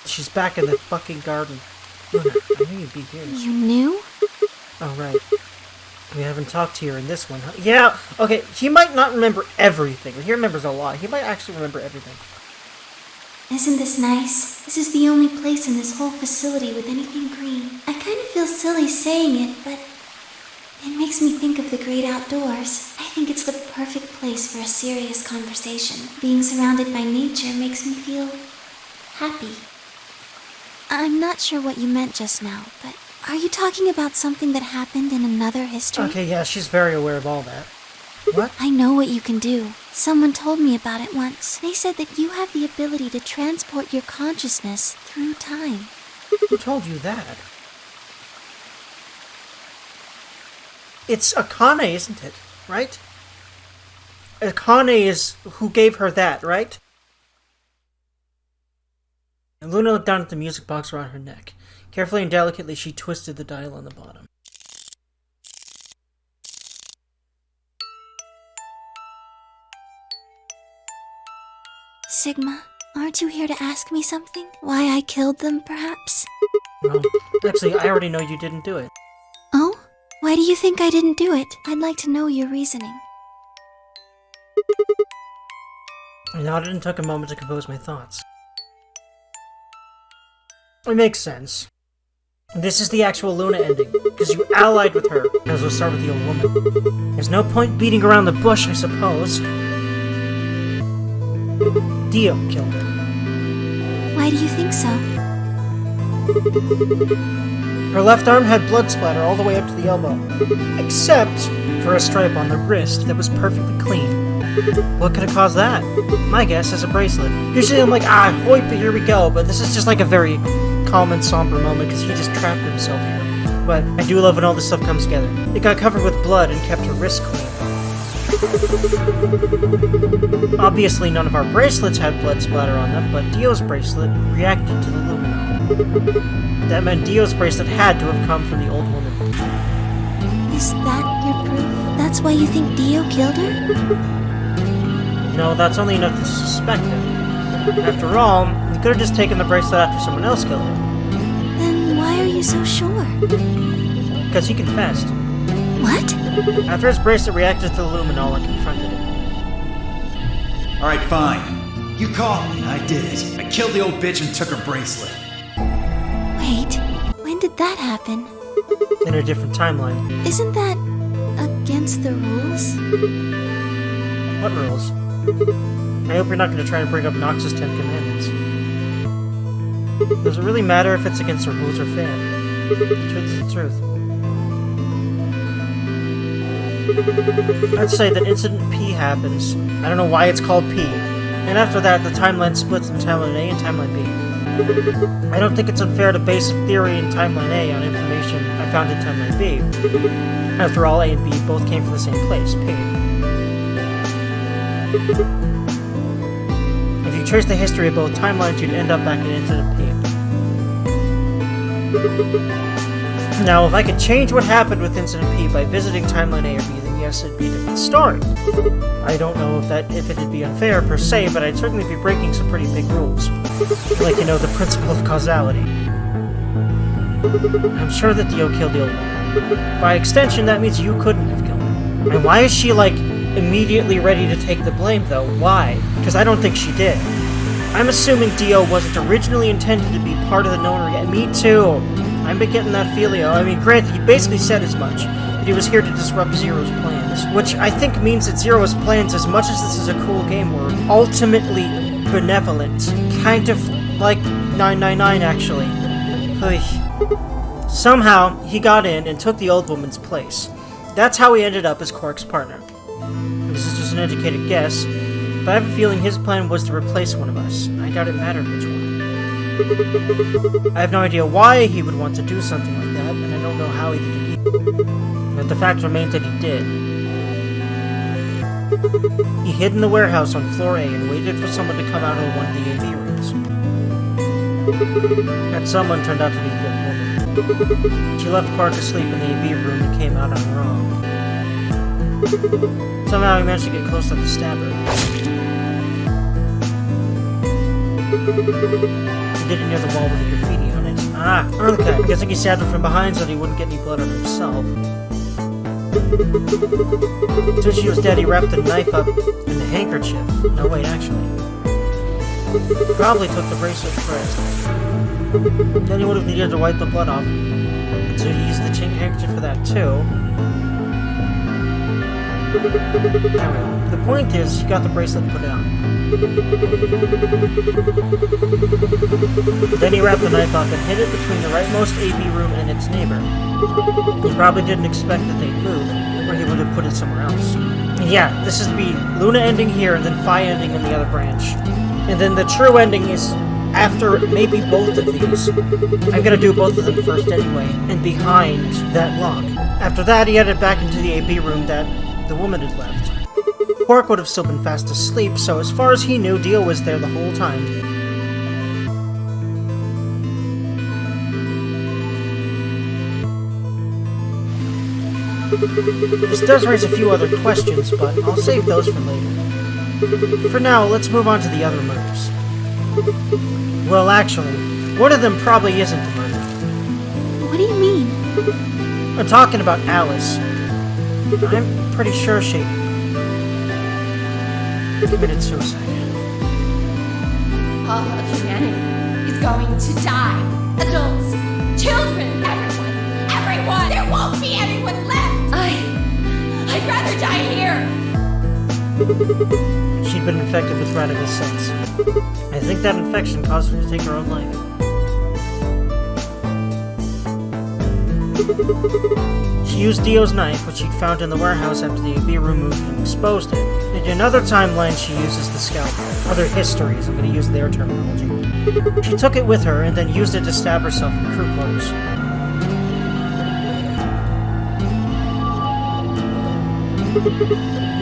She's back in the fucking garden. Luna, I knew you'd be here.
You knew?
Oh, right. We haven't talked to her in this one, huh? Yeah, okay, he might not remember everything. He remembers a lot. He might actually remember everything.
Isn't this nice? This is the only place in this whole facility with anything green. I kind of feel silly saying it, but it makes me think of the great outdoors. I think it's the perfect place for a serious conversation. Being surrounded by nature makes me feel happy. I'm not sure what you meant just now, but are you talking about something that happened in another history?
Okay, yeah, she's very aware of all that. What?
I know what you can do. Someone told me about it once. They said that you have the ability to transport your consciousness through time.
Who told you that? It's Akane, isn't it? Right? Akane is who gave her that, right? And Luna looked down at the music box around her neck. Carefully and delicately, she twisted the dial on the bottom.
Sigma, aren't you here to ask me something? Why I killed them, perhaps?
Well, actually, I already know you didn't do it.
Oh? Why do you think I didn't do it? I'd like to know your reasoning.
I nodded and took a moment to compose my thoughts. It makes sense. This is the actual Luna ending, because you allied with her. As we'll start with the old woman. There's no point beating around the bush, I suppose. Dio killed her.
Why do you think so?
Her left arm had blood splatter all the way up to the elbow, except for a stripe on the wrist that was perfectly clean. What could have caused that? My guess is a bracelet. Usually I'm like, hoip, here we go, but this is just like a very calm and somber moment because he just trapped himself here. But I do love when all this stuff comes together. It got covered with blood and kept her wrist clean. Obviously none of our bracelets had blood splatter on them, but Dio's bracelet reacted to the luminol. That meant Dio's bracelet had to have come from the old woman.
Is that your proof? That's why you think Dio killed her?
No, that's only enough to suspect it. After all, he could have just taken the bracelet after someone else killed her.
Then why are you so sure?
Because he confessed.
What?
After his bracelet reacted to the luminol, I confronted him.
Alright, fine. You caught me, I did it. I killed the old bitch and took her bracelet.
Wait, when did that happen?
In a different timeline.
Isn't that against the rules?
What rules? I hope you're not going to try and bring up Nox's 10 Commandments. Does it really matter if it's against the rules or fair? The truth is the truth. I'd say that Incident P happens. I don't know why it's called P. And after that, the timeline splits into Timeline A and Timeline B. I don't think it's unfair to base a theory in Timeline A on information I found in Timeline B. After all, A and B both came from the same place, P. If you trace the history of both timelines, you'd end up back in Incident P. Now, if I could change what happened with Incident P by visiting Timeline A or B, then yes, it'd be a different story. I don't know if it'd be unfair per se, but I'd certainly be breaking some pretty big rules. Like, you know, the principle of causality. I'm sure that Dio killed the old woman. By extension, that means you couldn't have killed her. And why is she, like, immediately ready to take the blame, though? Why? Because I don't think she did. I'm assuming Dio wasn't originally intended to be part of the Nonary. And me too. I've been getting that feelio. I mean, granted, he basically said as much. That he was here to disrupt Zero's plans. Which I think means that Zero's plans, as much as this is a cool game, were ultimately benevolent. Kind of like 999, actually. Somehow, he got in and took the old woman's place. That's how he ended up as Quark's partner. This is just an educated guess, but I have a feeling his plan was to replace one of us. I doubt it mattered which one. I have no idea why he would want to do something like that, and I don't know how he did it either. But the fact remains that he did. He hid in the warehouse on floor A and waited for someone to come out of one of the AV rooms. That someone turned out to be the old woman. She left Quark asleep in the AV room and came out on her own. Somehow he managed to get close enough to stab her. He did it near the wall with a graffiti on it. Okay. I'm guessing he stabbed her from behind so that he wouldn't get any blood on himself. As soon as she was dead, he wrapped the knife up in the handkerchief. No, wait, actually. Probably took the bracelet first. Then he would have needed to wipe the blood off. So he used the chain handkerchief for that too. Anyway, the point is, he got the bracelet put on. Then he wrapped the knife off and hid it between the rightmost AV room and its neighbor. He probably didn't expect that they'd move, or he would have put it somewhere else. And yeah, this is the Luna ending here, and then Phi ending in the other branch. And then the true ending is after maybe both of these. I'm gonna do both of them first anyway, and behind that lock. After that, he headed back into the AV room that the woman had left. Quark would have still been fast asleep, so as far as he knew, Dio was there the whole time. This does raise a few other questions, but I'll save those for later. For now, let's move on to the other murders. Well, actually, one of them probably isn't a murder.
What do you mean?
I'm talking about Alice. I'm pretty sure she committed suicide.
call humanity is going to die. Adults, children, everyone. There won't be anyone left. I'd rather die here.
She'd been infected with Radical 6. I think that infection caused her to take her own life. She used Dio's knife, which she'd found in the warehouse after the AB removed and exposed it. In another timeline, she uses the scalpel. Other histories, I'm going to use their terminology. She took it with her and then used it to stab herself in crew quarters.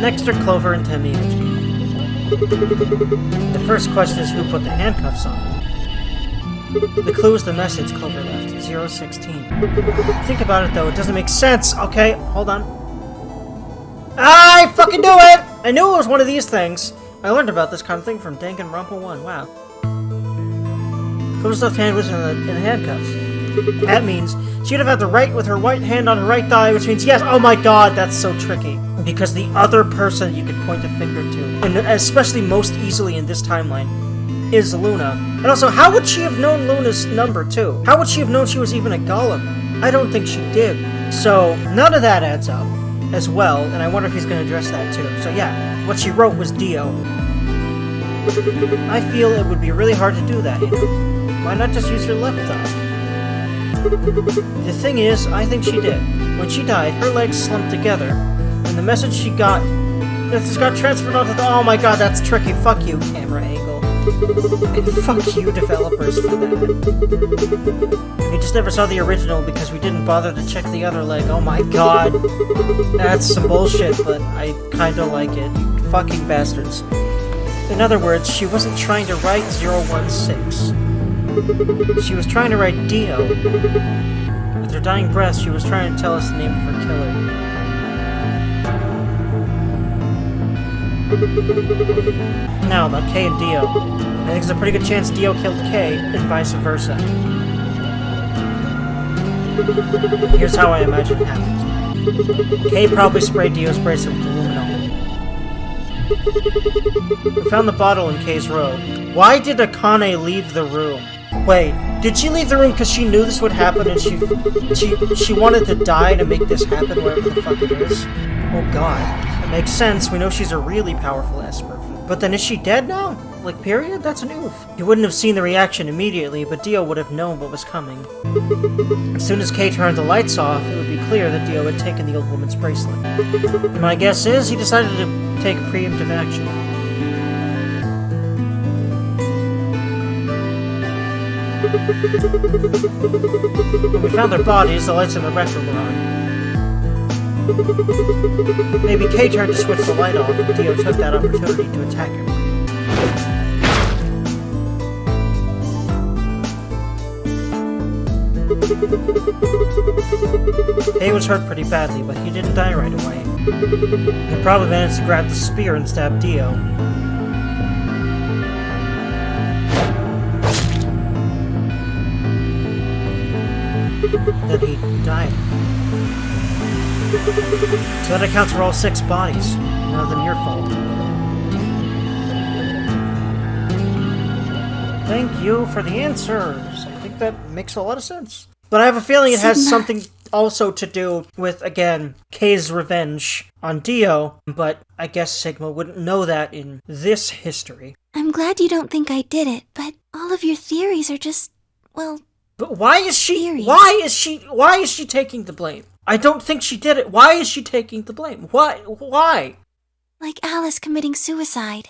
Next are Clover and Temioji. The first question is who put the handcuffs on. The clue is the message Clover left, 016. Think about it though, it doesn't make sense. Okay, hold on. I fucking knew it! I knew it was one of these things. I learned about this kind of thing from Danganronpa 1, wow. Clover's left hand was in the handcuffs. That means she'd have had the right with her right hand on her right thigh, which means yes, oh my god, that's so tricky. Because the other person you could point a finger to, and especially most easily in this timeline, is Luna. And also, how would she have known Luna's number too? How would she have known she was even a golem? I don't think she did. So, none of that adds up as well, and I wonder if he's going to address that too. So yeah, what she wrote was Dio. I feel it would be really hard to do that, you know? Why not just use your left thigh? The thing is, I think she did. When she died, her legs slumped together, and the message she got just got transferred onto the— oh my god, that's tricky. Fuck you, camera angle. And fuck you, developers, for that. We just never saw the original because we didn't bother to check the other leg. Oh my god. That's some bullshit, but I kinda like it. You fucking bastards. In other words, she wasn't trying to write 016. She was trying to write Dio. With her dying breath, she was trying to tell us the name of her killer. Now, about Kay and Dio. I think there's a pretty good chance Dio killed Kay, and vice versa. Here's how I imagine it happened. Kay probably sprayed Dio's bracelet with aluminum. We found the bottle in Kay's robe. Why did Akane leave the room? Wait, did she leave the room because she knew this would happen and she wanted to die to make this happen, whatever the fuck it is? Oh god. It makes sense, we know she's a really powerful Esper. But then is she dead now? Like, period? That's an oof. You wouldn't have seen the reaction immediately, but Dio would have known what was coming. As soon as Kay turned the lights off, it would be clear that Dio had taken the old woman's bracelet. My guess is he decided to take preemptive action. When we found their bodies, the lights in the retro were on. Maybe Kay tried to switch the light off, and Dio took that opportunity to attack him. Kay was hurt pretty badly, but he didn't die right away. He probably managed to grab the spear and stab Dio. Then he died. So that accounts for all 6 bodies. None of them your fault. Thank you for the answers. I think that makes a lot of sense. But I have a feeling it has something also to do with, again, Kay's revenge on Dio, but I guess Sigma wouldn't know that in this history.
I'm glad you don't think I did it, but all of your theories are just, well...
But why is she taking the blame? I don't think she did it. Why is she taking the blame? Why?
Like Alice committing suicide.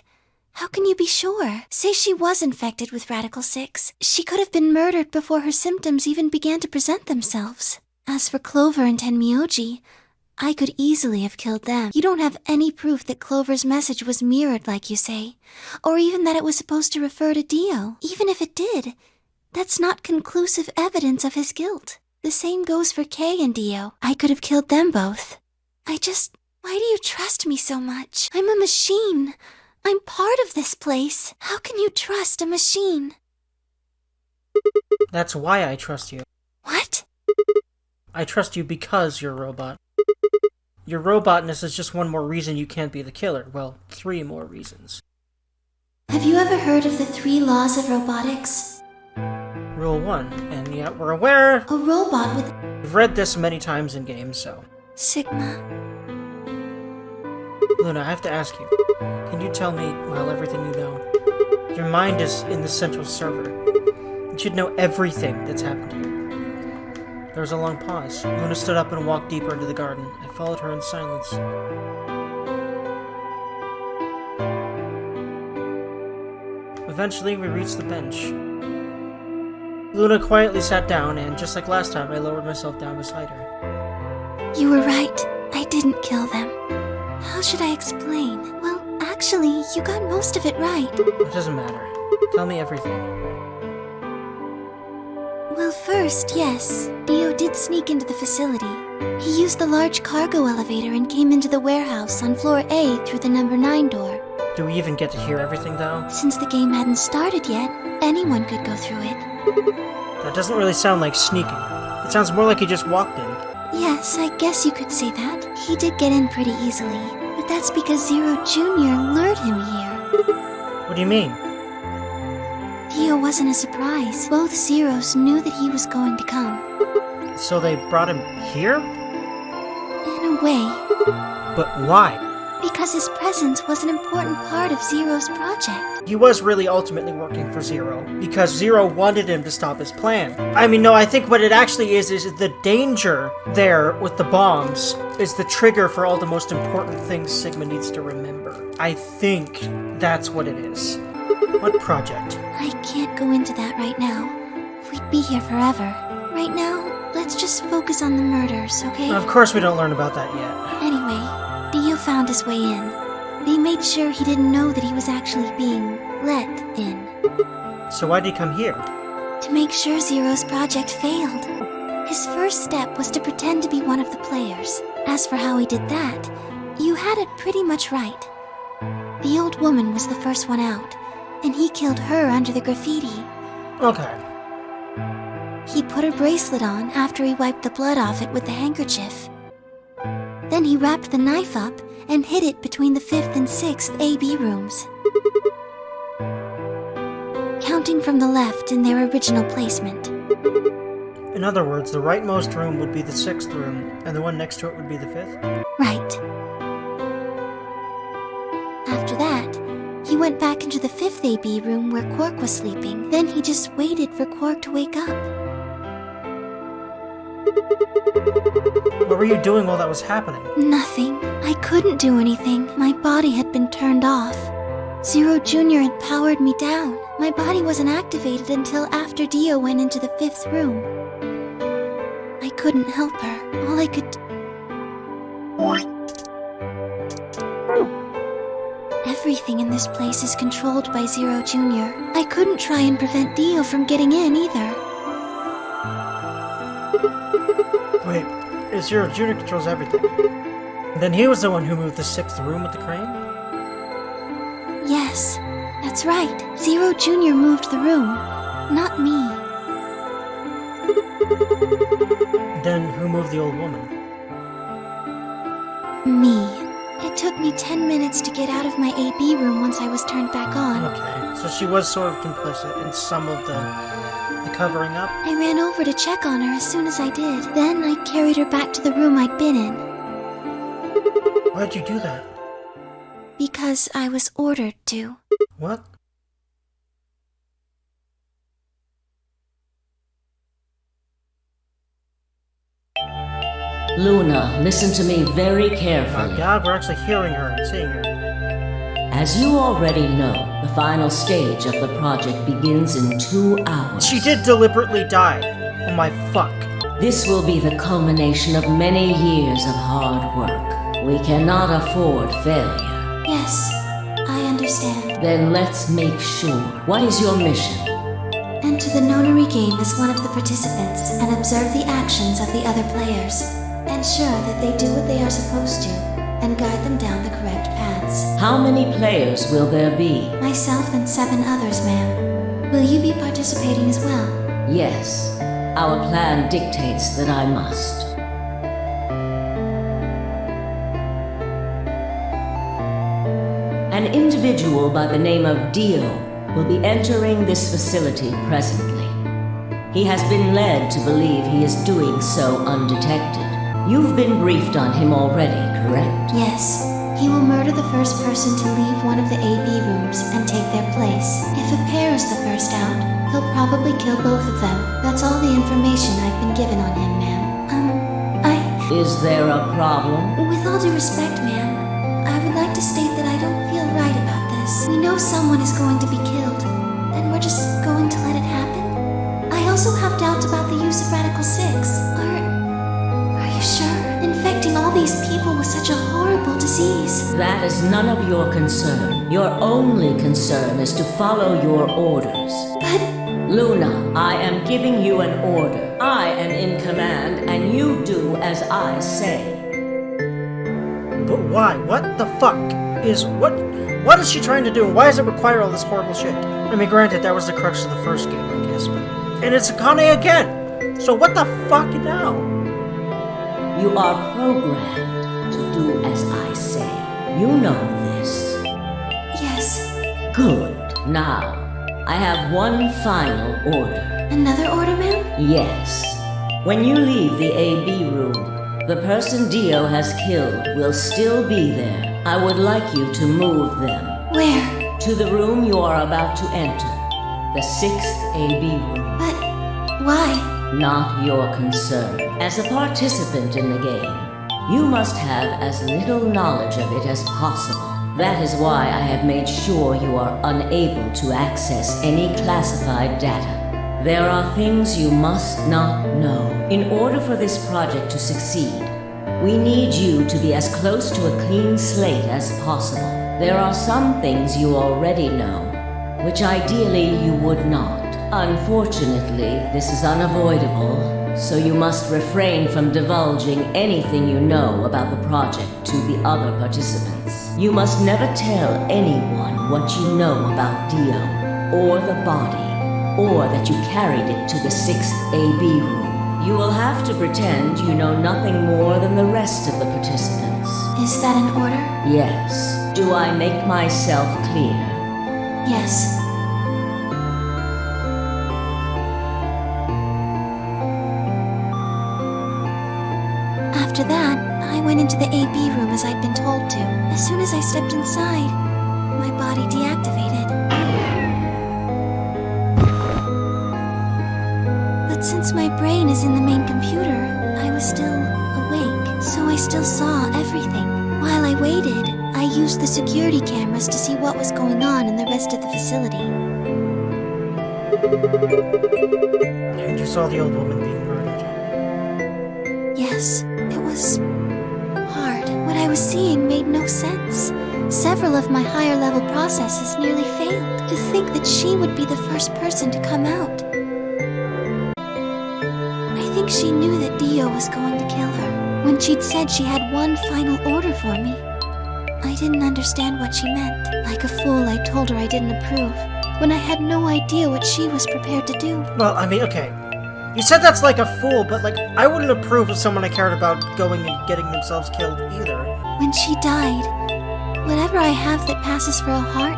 How can you be sure? Say she was infected with Radical 6. She could have been murdered before her symptoms even began to present themselves. As for Clover and Tenmyoji, I could easily have killed them. You don't have any proof that Clover's message was mirrored like you say, or even that it was supposed to refer to Dio. Even if it did, that's not conclusive evidence of his guilt. The same goes for Kay and Dio. I could have killed them both. Why do you trust me so much? I'm a machine. I'm part of this place. How can you trust a machine?
That's why I trust you.
What?
I trust you because you're a robot. Your robotness is just one more reason you can't be the killer. Well, 3 more reasons.
Have you ever heard of the 3 laws of robotics?
Rule 1, and yeah, we're aware.
A robot with
We've read this many times in games, so.
Sigma.
Luna, I have to ask you. Can you tell me, well, everything you know? Your mind is in the central server. You should know everything that's happened here. There was a long pause. Luna stood up and walked deeper into the garden. I followed her in silence. Eventually, we reached the bench. Luna quietly sat down, and just like last time, I lowered myself down beside her.
You were right. I didn't kill them. How should I explain? Well, actually, you got most of it right.
It doesn't matter. Tell me everything.
Well, first, yes. Dio did sneak into the facility. He used the large cargo elevator and came into the warehouse on floor A through the number 9 door.
Do we even get to hear everything, though?
Since the game hadn't started yet, anyone could go through it.
That doesn't really sound like sneaking. It sounds more like he just walked in.
Yes, I guess you could say that. He did get in pretty easily, but that's because Zero Jr. lured him here.
What do you mean?
Dio wasn't a surprise. Both Zeros knew that he was going to come.
So they brought him here?
In a way,
But why?
because his presence was an important part of Zero's project.
He was really ultimately working for Zero, because Zero wanted him to stop his plan. I mean, no, I think what it actually is the danger there with the bombs is the trigger for all the most important things Sigma needs to remember. I think that's what it is. What project?
I can't go into that right now. We'd be here forever. Right now, let's just focus on the murders, okay?
Of course we don't learn about that yet.
Anyway, Dio found his way in. They made sure he didn't know that he was actually being let in.
So why'd he come here?
To make sure Zero's project failed. His first step was to pretend to be one of the players. As for how he did that, you had it pretty much right. The old woman was the first one out, and he killed her under the graffiti.
Okay.
He put her bracelet on after he wiped the blood off it with the handkerchief. Then he wrapped the knife up and hid it between the 5th and 6th AB rooms. Counting from the left in their original placement.
In other words, the rightmost room would be the 6th room, and the one next to it would be the 5th?
Right. After that, he went back into the 5th AB room where Quark was sleeping. Then he just waited for Quark to wake up.
What were you doing while that was happening?
Nothing. I couldn't do anything. My body had been turned off. Zero Jr. had powered me down. My body wasn't activated until after Dio went into the 5th room. I couldn't help her. All I could... Everything in this place is controlled by Zero Jr. I couldn't try and prevent Dio from getting in either.
Wait, Zero Jr. controls everything. Then he was the one who moved the 6th room with the crane?
Yes, that's right. Zero Jr. moved the room, not me.
Then who moved the old woman?
Me. It took me 10 minutes to get out of my AB room once I was turned back on.
Okay, so she was sort of complicit in some of the covering up?
I ran over to check on her as soon as I did. Then I carried her back to the room I'd been in.
Why'd you do that?
Because I was ordered to.
What?
Luna, listen to me very carefully.
Oh God, we're actually hearing her and seeing her.
As you already know, the final stage of the project begins in 2 hours.
She did deliberately die. Oh my fuck.
This will be the culmination of many years of hard work. We cannot afford failure.
Yes, I understand.
Then let's make sure. What is your mission?
Enter the nonary game as one of the participants and observe the actions of the other players. Ensure that they do what they are supposed to and guide them down the correct paths.
How many players will there be?
Myself and 7 others, ma'am. Will you be participating as well?
Yes. Our plan dictates that I must. An individual by the name of Dio will be entering this facility presently. He has been led to believe he is doing so undetected. You've been briefed on him already, correct?
Yes. He will murder the first person to leave one of the AB rooms and take their place. If a pair is the first out, he'll probably kill both of them. That's all the information I've been given on him, ma'am.
Is there a problem?
With all due respect, ma'am, I would like to state that I don't feel right about this. We know someone is going to be killed, and we're just going to let it happen? I also have doubts about the use of Radical 6. Are you sure? Infecting all these people with such a horrible disease.
That is none of your concern. Your only concern is to follow your orders.
But...
Luna, I am giving you an order. I am in command, and you do as I say.
But why? What the fuck is... What is she trying to do? And why does it require all this horrible shit? I mean, granted, that was the crux of the first game, I guess, but... And it's Akane again! So what the fuck now?
You are programmed to do as I say. You know this.
Yes.
Good. Now, I have one final order.
Another order, ma'am?
Yes. When you leave the AB room, the person Dio has killed will still be there. I would like you to move them.
Where?
To the room you are about to enter. The 6th AB room.
But why?
Not your concern. As a participant in the game, you must have as little knowledge of it as possible. That is why I have made sure you are unable to access any classified data. There are things you must not know. In order for this project to succeed, we need you to be as close to a clean slate as possible. There are some things you already know, which ideally you would not. Unfortunately, this is unavoidable, so you must refrain from divulging anything you know about the project to the other participants. You must never tell anyone what you know about Dio, or the body, or that you carried it to the 6th AB room. You will have to pretend you know nothing more than the rest of the participants.
Is that an order?
Yes. Do I make myself clear?
Yes. After that, I went into the AB room as I'd been told to. As soon as I stepped inside, my body deactivated. But since my brain is in the main computer, I was still awake, so I still saw everything. While I waited, I used the security cameras to see what was going on in the rest of the facility.
And you saw the old woman being murdered.
Yes, it was hard. What I was seeing made no sense. Several of my higher level processes nearly failed. To think that she would be the first person to come out. I think she knew that Dio was going to kill her. When she'd said she had one final order for me, I didn't understand what she meant. Like a fool, I told her I didn't approve, when I had no idea what she was prepared to do.
Well, I mean, okay. You said that's like a fool, but like, I wouldn't approve of someone I cared about going and getting themselves killed either.
When she died, whatever I have that passes for a heart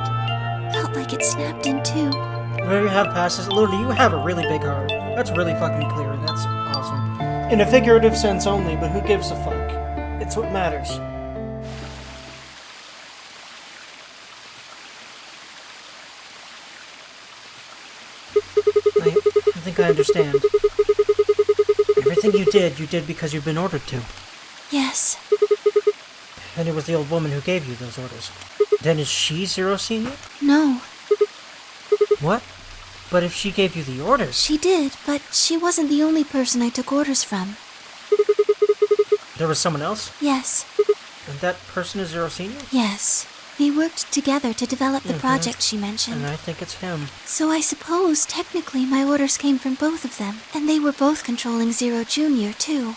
felt like it snapped in two.
Whatever you have passes. Luna, you have a really big heart. That's really fucking clear, and that's awesome. In a figurative sense only, but who gives a fuck? It's what matters. I think I understand. Everything you did because you've been ordered to.
Yes.
And it was the old woman who gave you those orders. Then is she Zero Senior?
No.
What? But if she gave you the orders...
She did, but she wasn't the only person I took orders from.
There was someone else?
Yes.
And that person is Zero Senior?
Yes. We worked together to develop the project she mentioned.
And I think it's him.
So I suppose, technically, my orders came from both of them. And they were both controlling Zero Jr., too.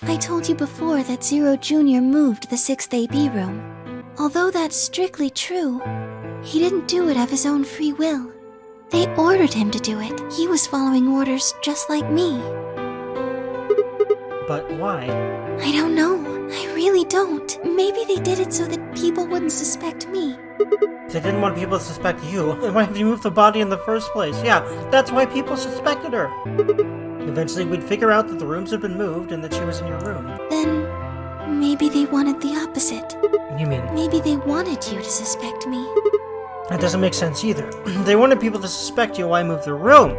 I told you before that Zero Jr. moved the 6th AB room. Although that's strictly true, he didn't do it of his own free will. They ordered him to do it. He was following orders just like me.
But why?
I don't know. I really don't. Maybe they did it so that people wouldn't suspect me.
They didn't want people to suspect you. Why have you moved the body in the first place? Yeah, that's why people suspected her. Eventually, we'd figure out that the rooms had been moved and that she was in your room.
Then, maybe they wanted the opposite.
You mean?
Maybe they wanted you to suspect me.
That doesn't make sense either. They wanted people to suspect you while I moved the room.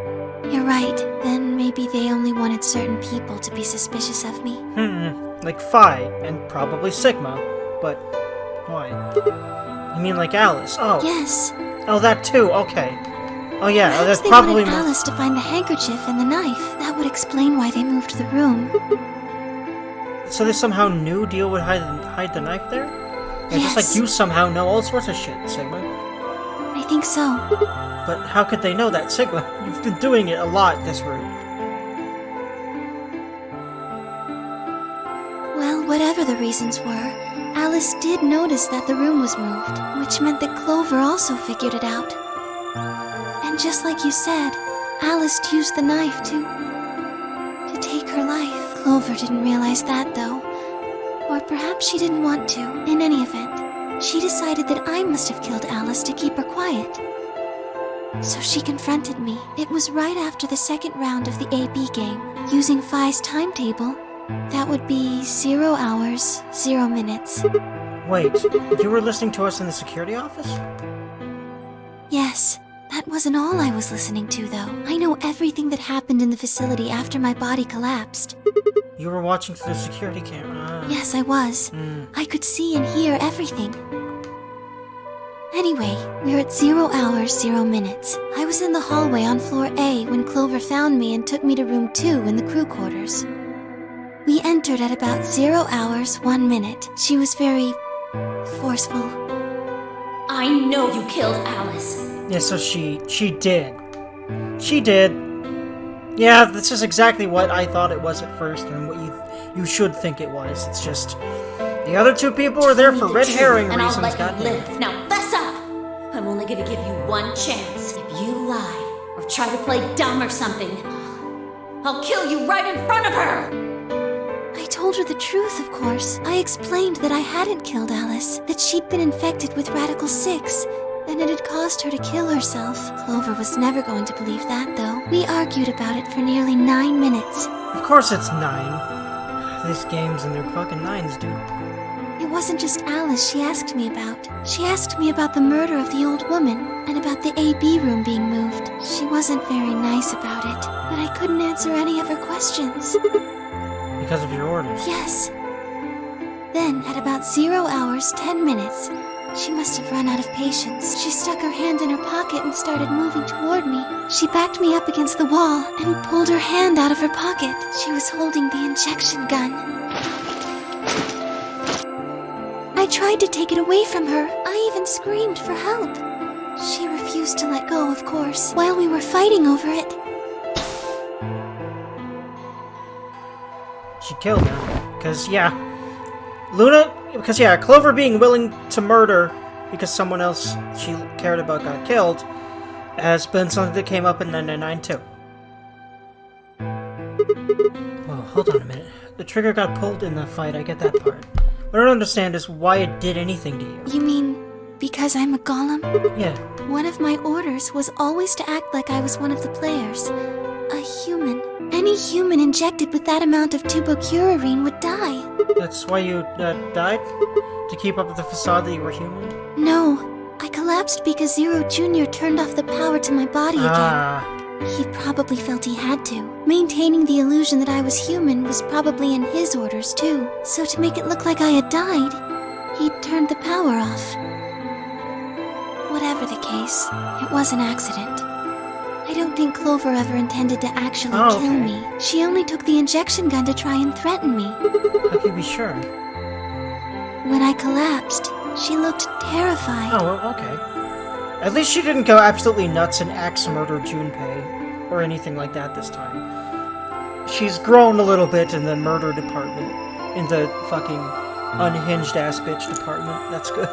You're right. Then maybe they only wanted certain people to be suspicious of me.
Like Phi, and probably Sigma. But why? You mean like Alice? Oh.
Yes.
Oh, that too. Okay. Oh yeah,
Perhaps
that's
they
probably
wanted Alice to find the handkerchief and the knife. That would explain why they moved the room.
So they somehow knew Dio would hide the knife there? Yeah,
Yes.
just like you somehow know all sorts of shit, Sigma.
I think so.
But how could they know that, Sigma? You've been doing it a lot this route.
Well, whatever the reasons were, Alice did notice that the room was moved, which meant that Clover also figured it out. And just like you said, Alice used the knife to take her life. Clover didn't realize that, though. Or perhaps she didn't want to. In any event, she decided that I must have killed Alice to keep her quiet. So she confronted me. It was right after the second round of the AB game. Using Phi's timetable, that would be 0 hours, 0 minutes.
Wait, you were listening to us in the security office?
Yes, that wasn't all I was listening to, though. I know everything that happened in the facility after my body collapsed.
You were watching through the security camera.
Yes, I was. I could see and hear everything. Anyway, we're at 0 hours, 0 minutes. I was in the hallway on floor A when Clover found me and took me to room 2 in the crew quarters. We entered at about 0 hours, 1 minute. She was very forceful.
I know you killed Alice.
Yeah, so she did. She did. Yeah, this is exactly what I thought it was at first, and what you should think it was. It's just the other two people were there for red herring
and
reasons.
I'll let
goddamn.
you live. Now fess up. I'm only gonna give you one chance. If you lie or try to play dumb or something, I'll kill you right in front of her.
I told her the truth, of course. I explained that I hadn't killed Alice, that she'd been infected with Radical 6, and it had caused her to kill herself. Clover was never going to believe that, though. We argued about it for nearly 9 minutes.
Of course it's 9. These games and their fucking 9s, dude.
It wasn't just Alice she asked me about. She asked me about the murder of the old woman, and about the AB room being moved. She wasn't very nice about it, but I couldn't answer any of her questions.
Because of your orders.
Yes. Then, at about 0 hours, 10 minutes, she must have run out of patience. She stuck her hand in her pocket and started moving toward me. She backed me up against the wall and pulled her hand out of her pocket. She was holding the injection gun. I tried to take it away from her. I even screamed for help. She refused to let go, of course, while we were fighting over it.
She killed her. Because, yeah. Clover being willing to murder because someone else she cared about got killed has been something that came up in 999 too. Whoa, hold on a minute. The trigger got pulled in the fight, I get that part. What I don't understand is why it did anything to you.
You mean because I'm a golem?
Yeah.
One of my orders was always to act like I was one of the players. A human. Any human injected with that amount of tubocurarine would die.
That's why you died? To keep up with the facade that you were human?
No, I collapsed because Zero Jr. turned off the power to my body again. He probably felt he had to. Maintaining the illusion that I was human was probably in his orders too. So to make it look like I had died, he'd turned the power off. Whatever the case, it was an accident. I don't think Clover ever intended to actually kill me. She only took the injection gun to try and threaten me.
How can you be sure?
When I collapsed, she looked terrified.
Oh, okay. At least she didn't go absolutely nuts and axe murder Junpei, or anything like that this time. She's grown a little bit in the murder department, in the fucking unhinged-ass bitch department. That's good.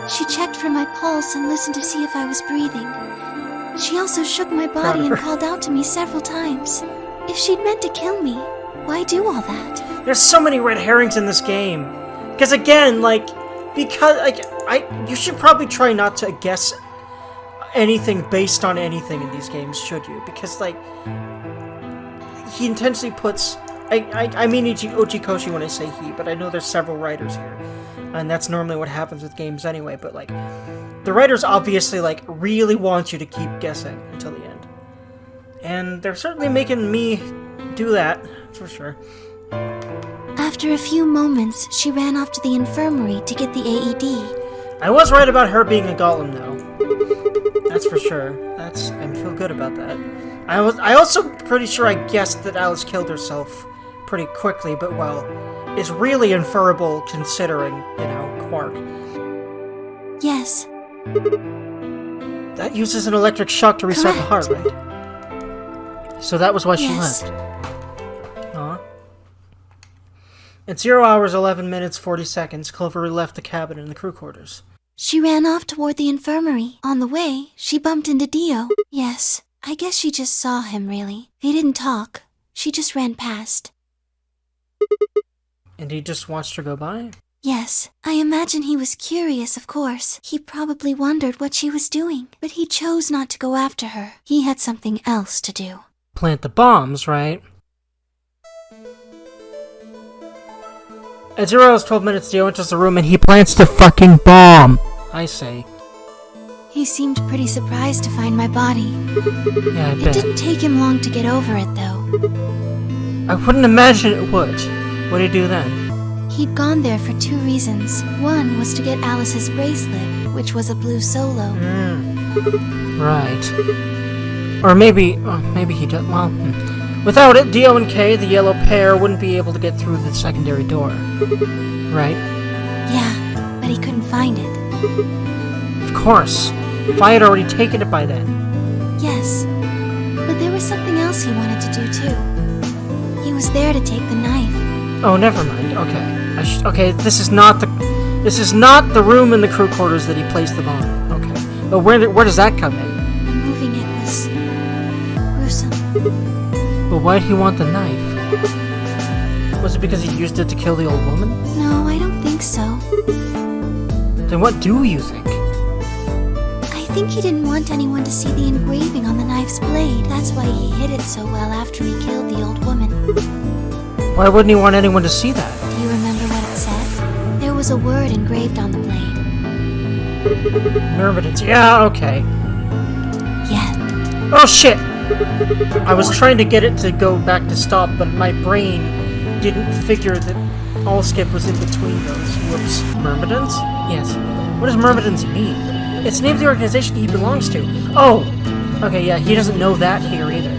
She checked for my pulse and listened to see if I was breathing. She also shook my body and called out to me several times. If she'd meant to kill me, why do all that?
There's so many red herrings in this game. Because again, you should probably try not to guess anything based on anything in these games, should you? Because, he intentionally puts... I mean Ojikoshi when I say he, but I know there's several writers here. And that's normally what happens with games anyway, but, the writers obviously, really want you to keep guessing until the end. And they're certainly making me do that, for sure.
After a few moments, she ran off to the infirmary to get the AED.
I was right about her being a golem, though. That's for sure. I feel good about that. I also pretty sure I guessed that Alice killed herself pretty quickly, but is really inferable considering, Quark.
Yes.
That uses an electric shock to reset the heart, right? So that was why she left. Aw. At 0 hours, 11 minutes, 40 seconds, Clover left the cabin in the crew quarters.
She ran off toward the infirmary. On the way, she bumped into Dio. Yes, I guess she just saw him, really. They didn't talk. She just ran past.
And he just watched her go by?
Yes, I imagine he was curious, of course. He probably wondered what she was doing, but he chose not to go after her. He had something else to do.
Plant the bombs, right? At 0 hours, 12 minutes, Dio enters the room and he plants the fucking bomb. I say.
He seemed pretty surprised to find my body.
Yeah, I bet.
It didn't take him long to get over it, though.
I wouldn't imagine it would. What did he do then?
He'd gone there for 2 reasons. One was to get Alice's bracelet, which was a blue solo.
Right. Or maybe he did. Well, without it, Dio and Kay, the yellow pair, wouldn't be able to get through the secondary door. Right?
Yeah, but he couldn't find it.
Of course. If I had already taken it by then.
Yes, but there was something else he wanted to do too. He was there to take the knife.
Oh, never mind. Okay. Okay, this is not the room in the crew quarters that he placed the bomb. Okay. But where does that come in?
Moving it was gruesome.
But why'd he want the knife? Was it because he used it to kill the old woman?
No, I don't think so.
Then what do you think?
I think he didn't want anyone to see the engraving on the knife's blade. That's why he hid it so well after he killed the old woman.
Why wouldn't he want anyone to see that?
Do you remember what it said? There was a word engraved on the blade.
Myrmidons. Yeah, okay.
Yeah.
Oh, shit! I was trying to get it to go back to stop, but my brain didn't figure that Allskip was in between those. Whoops. Myrmidons? Yes. What does Myrmidons mean? It's the name of the organization he belongs to. Oh! Okay, yeah, he doesn't know that here either.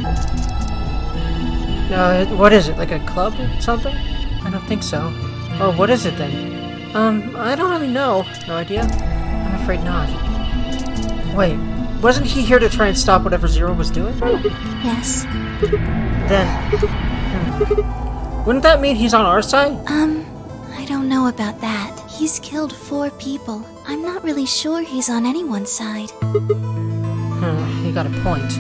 What is it? Like a club or something? I don't think so. Oh, what is it then? I don't really know. No idea? I'm afraid not. Wait, wasn't he here to try and stop whatever Zero was doing?
Yes.
Then... Wouldn't that mean he's on our side?
I don't know about that. He's killed 4 people. I'm not really sure he's on anyone's side.
You got a point.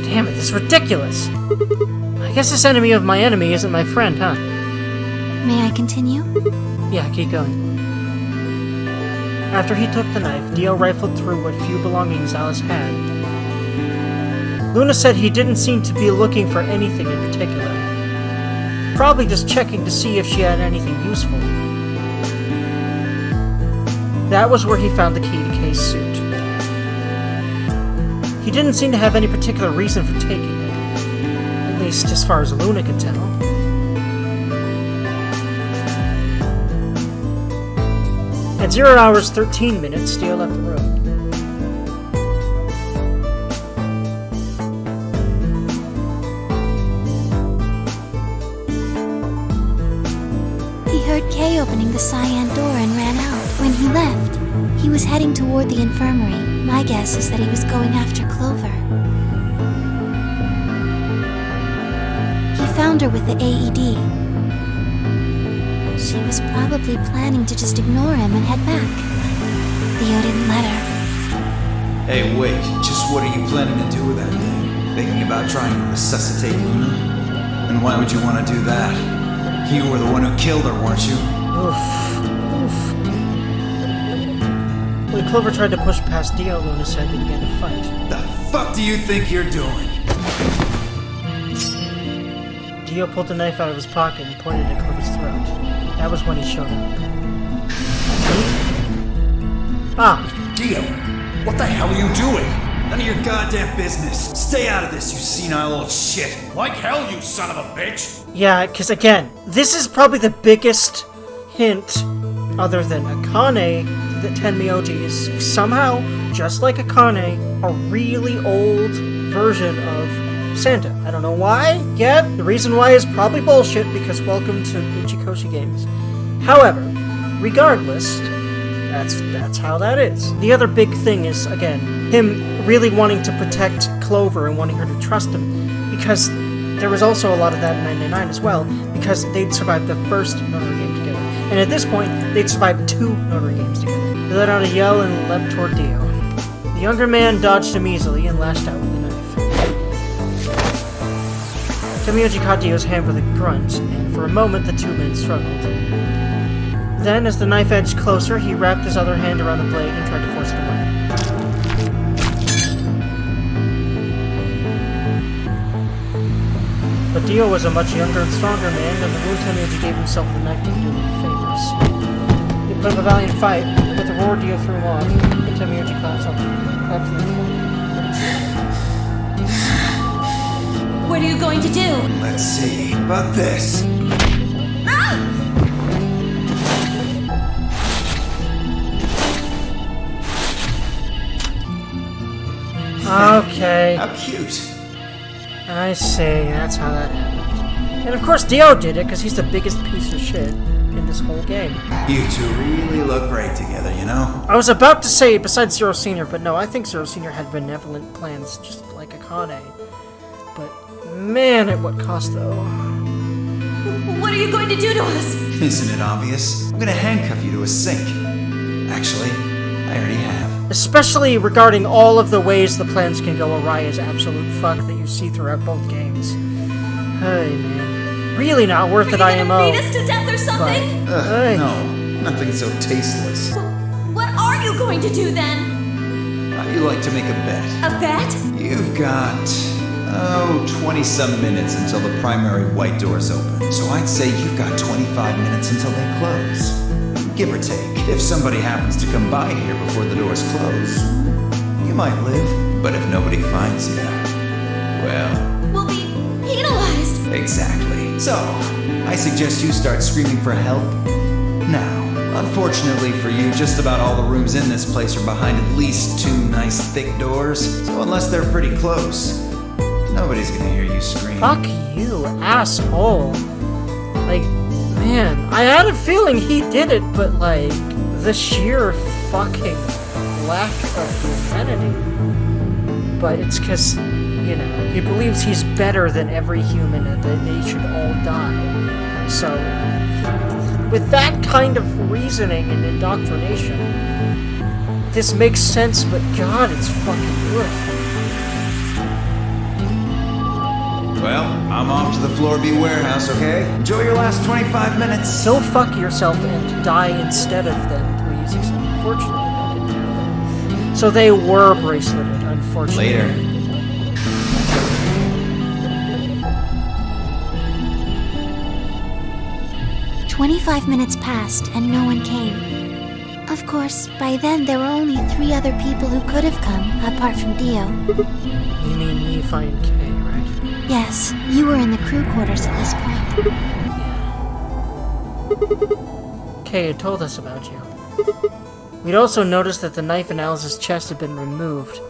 Damn it, this is ridiculous! I guess this enemy of my enemy isn't my friend, huh?
May I continue?
Yeah, keep going. After he took the knife, Dio rifled through what few belongings Alice had. Luna said he didn't seem to be looking for anything in particular. Probably just checking to see if she had anything useful. That was where he found the key to Kay's suit. He didn't seem to have any particular reason for taking it. At least as far as Luna could tell. At 0 hours 13 minutes, Dio left the room.
He heard Kay opening the cyan door and ran out. When he left, he was heading toward the infirmary. My guess is that he was going after Clover. He found her with the AED. She was probably planning to just ignore him and head back. Theo didn't let her.
Hey, wait. Just what are you planning to do with that thing? Thinking about trying to resuscitate Luna? And why would you want to do that? You were the one who killed her, weren't you?
Oof. When Clover tried to push past Dio, Luna said they began to fight.
The fuck do you think you're doing?
Dio pulled a knife out of his pocket and pointed at Clover's throat. That was when he showed up. Ah!
Dio, what the hell are you doing?
None of your goddamn business. Stay out of this, you senile old shit.
Like hell, you son of a bitch!
Yeah, because again, this is probably the biggest hint, other than Akane, that Tenmyoji is somehow, just like Akane, a really old version of Santa. I don't know why yet. The reason why is probably bullshit, because welcome to Uchikoshi games. However, regardless, that's how that is. The other big thing is, again, him really wanting to protect Clover and wanting her to trust him, because there was also a lot of that in 99 as well, because they'd survived the first Notary game together. And at this point, they'd survived 2 Notary games together. They let out a yell and leapt toward Dio. The younger man dodged him easily and lashed out with the knife. Tenmyoji caught Dio's hand with a grunt, and for a moment the 2 men struggled. Then, as the knife edged closer, he wrapped his other hand around the blade and tried to force it away. But Dio was a much younger and stronger man, and the wound Tenmyoji gave himself the knife didn't do him any favors. He put up a valiant fight, but with a roar Dio threw him off, and Tenmyoji collapsed to the floor.
What are you going to do?
Let's see. About this.
Okay.
How cute.
I see, that's how that happened. And of course Dio did it, because he's the biggest piece of shit in this whole game.
You two really look great together, you know?
I was about to say, besides Zero Senior, but no, I think Zero Senior had benevolent plans, just like Akane. But, man, at what cost, though?
What are you going to do to us?
Isn't it obvious? I'm gonna handcuff you to a sink. Actually, I already have.
Especially regarding all of the ways the plans can go awry as absolute fuck that you see throughout both games. Hey, man. Really not worth it, IMO.
Are you gonna beat us to death or something?
Hey.
No, nothing so tasteless.
What are you going to do then?
How'd you like to make a bet?
A bet?
You've got, 20-some minutes until the primary white doors open. So I'd say you've got 25 minutes until they close. Give or take. If somebody happens to come by here before the doors close, you might live. But if nobody finds you, well...
We'll be penalized.
Exactly. So, I suggest you start screaming for help now. Unfortunately for you, just about all the rooms in this place are behind at least 2 nice thick doors. So unless they're pretty close, nobody's gonna hear you scream.
Fuck you, asshole. Like, man, I had a feeling he did it, but like, the sheer fucking lack of humanity. But it's because, you know, he believes he's better than every human and that they should all die. So, with that kind of reasoning and indoctrination, this makes sense, but God, it's fucking worth it.
Well, I'm off to the Floor B warehouse, okay? Enjoy your last 25 minutes.
So fuck yourself and die instead of them, please. Unfortunately, that didn't happen. So they were braceleted, unfortunately.
Later.
" 25 minutes passed and no one came. Of course, by then there were only 3 other people who could have come, apart from Dio.
You mean me, Fine K, right?
Yes, you were in the crew quarters at this point.
Kay had told us about you. We'd also noticed that the knife in Alice's chest had been removed.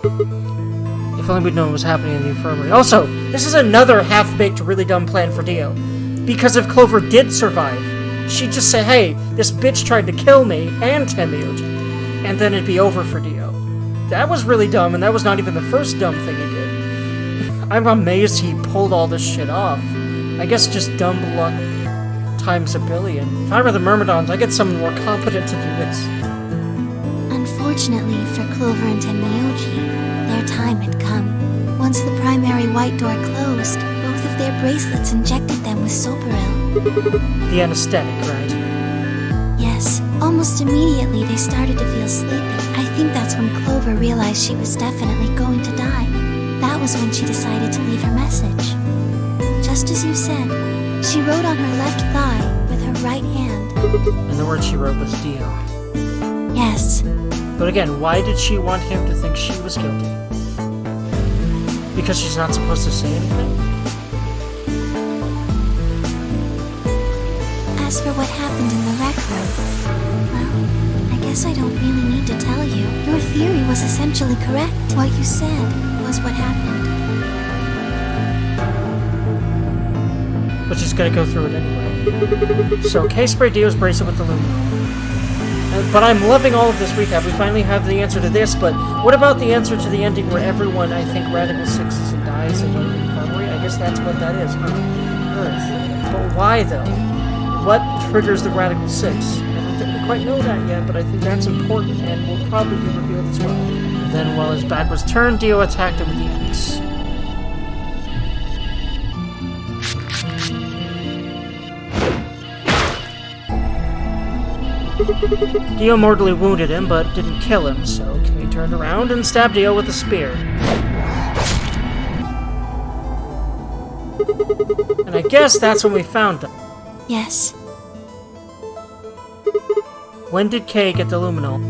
If only we'd known what was happening in the infirmary. Also, this is another half-baked, really dumb plan for Dio. Because if Clover did survive, she'd just say, hey, this bitch tried to kill me and Tenmyoji, and then it'd be over for Dio. That was really dumb, and that was not even the first dumb thing he did. I'm amazed he pulled all this shit off. I guess just dumb luck times a billion. If I were the Myrmidons, I'd get someone more competent to do this.
Unfortunately for Clover and Tenmyoji, their time had come. Once the primary white door closed, Both of their bracelets injected them with Soperil.
The anesthetic, right?
Yes, almost immediately they started to feel sleepy. I think that's when Clover realized she was definitely going to die. That was when she decided to leave her message. Just as you said, she wrote on her left thigh with her right hand.
And the word she wrote was Dio.
Yes.
But again, why did she want him to think she was guilty? Because she's not supposed to say anything?
As for what happened in the rec room, well, I guess I don't really need to tell you. Your theory was essentially correct. What you said was what happened.
But she's gonna go through it anyway. So, Kay sprayed Dio's bracelet with aluminum. But I'm loving all of this recap. We finally have the answer to this, but what about the answer to the ending where everyone, I think, Radical Sixes and dies in the infirmary? I guess that's what that is, huh? Earth. But why, though? What triggers the Radical Six? I don't think we quite know that yet, but I think that's important and will probably be revealed as well. And then, while his back was turned, Dio attacked him with the axe. Dio mortally wounded him, but didn't kill him, so Kay turned around and stabbed Dio with a spear. And I guess that's when we found them.
Yes.
When did Kay get the luminol?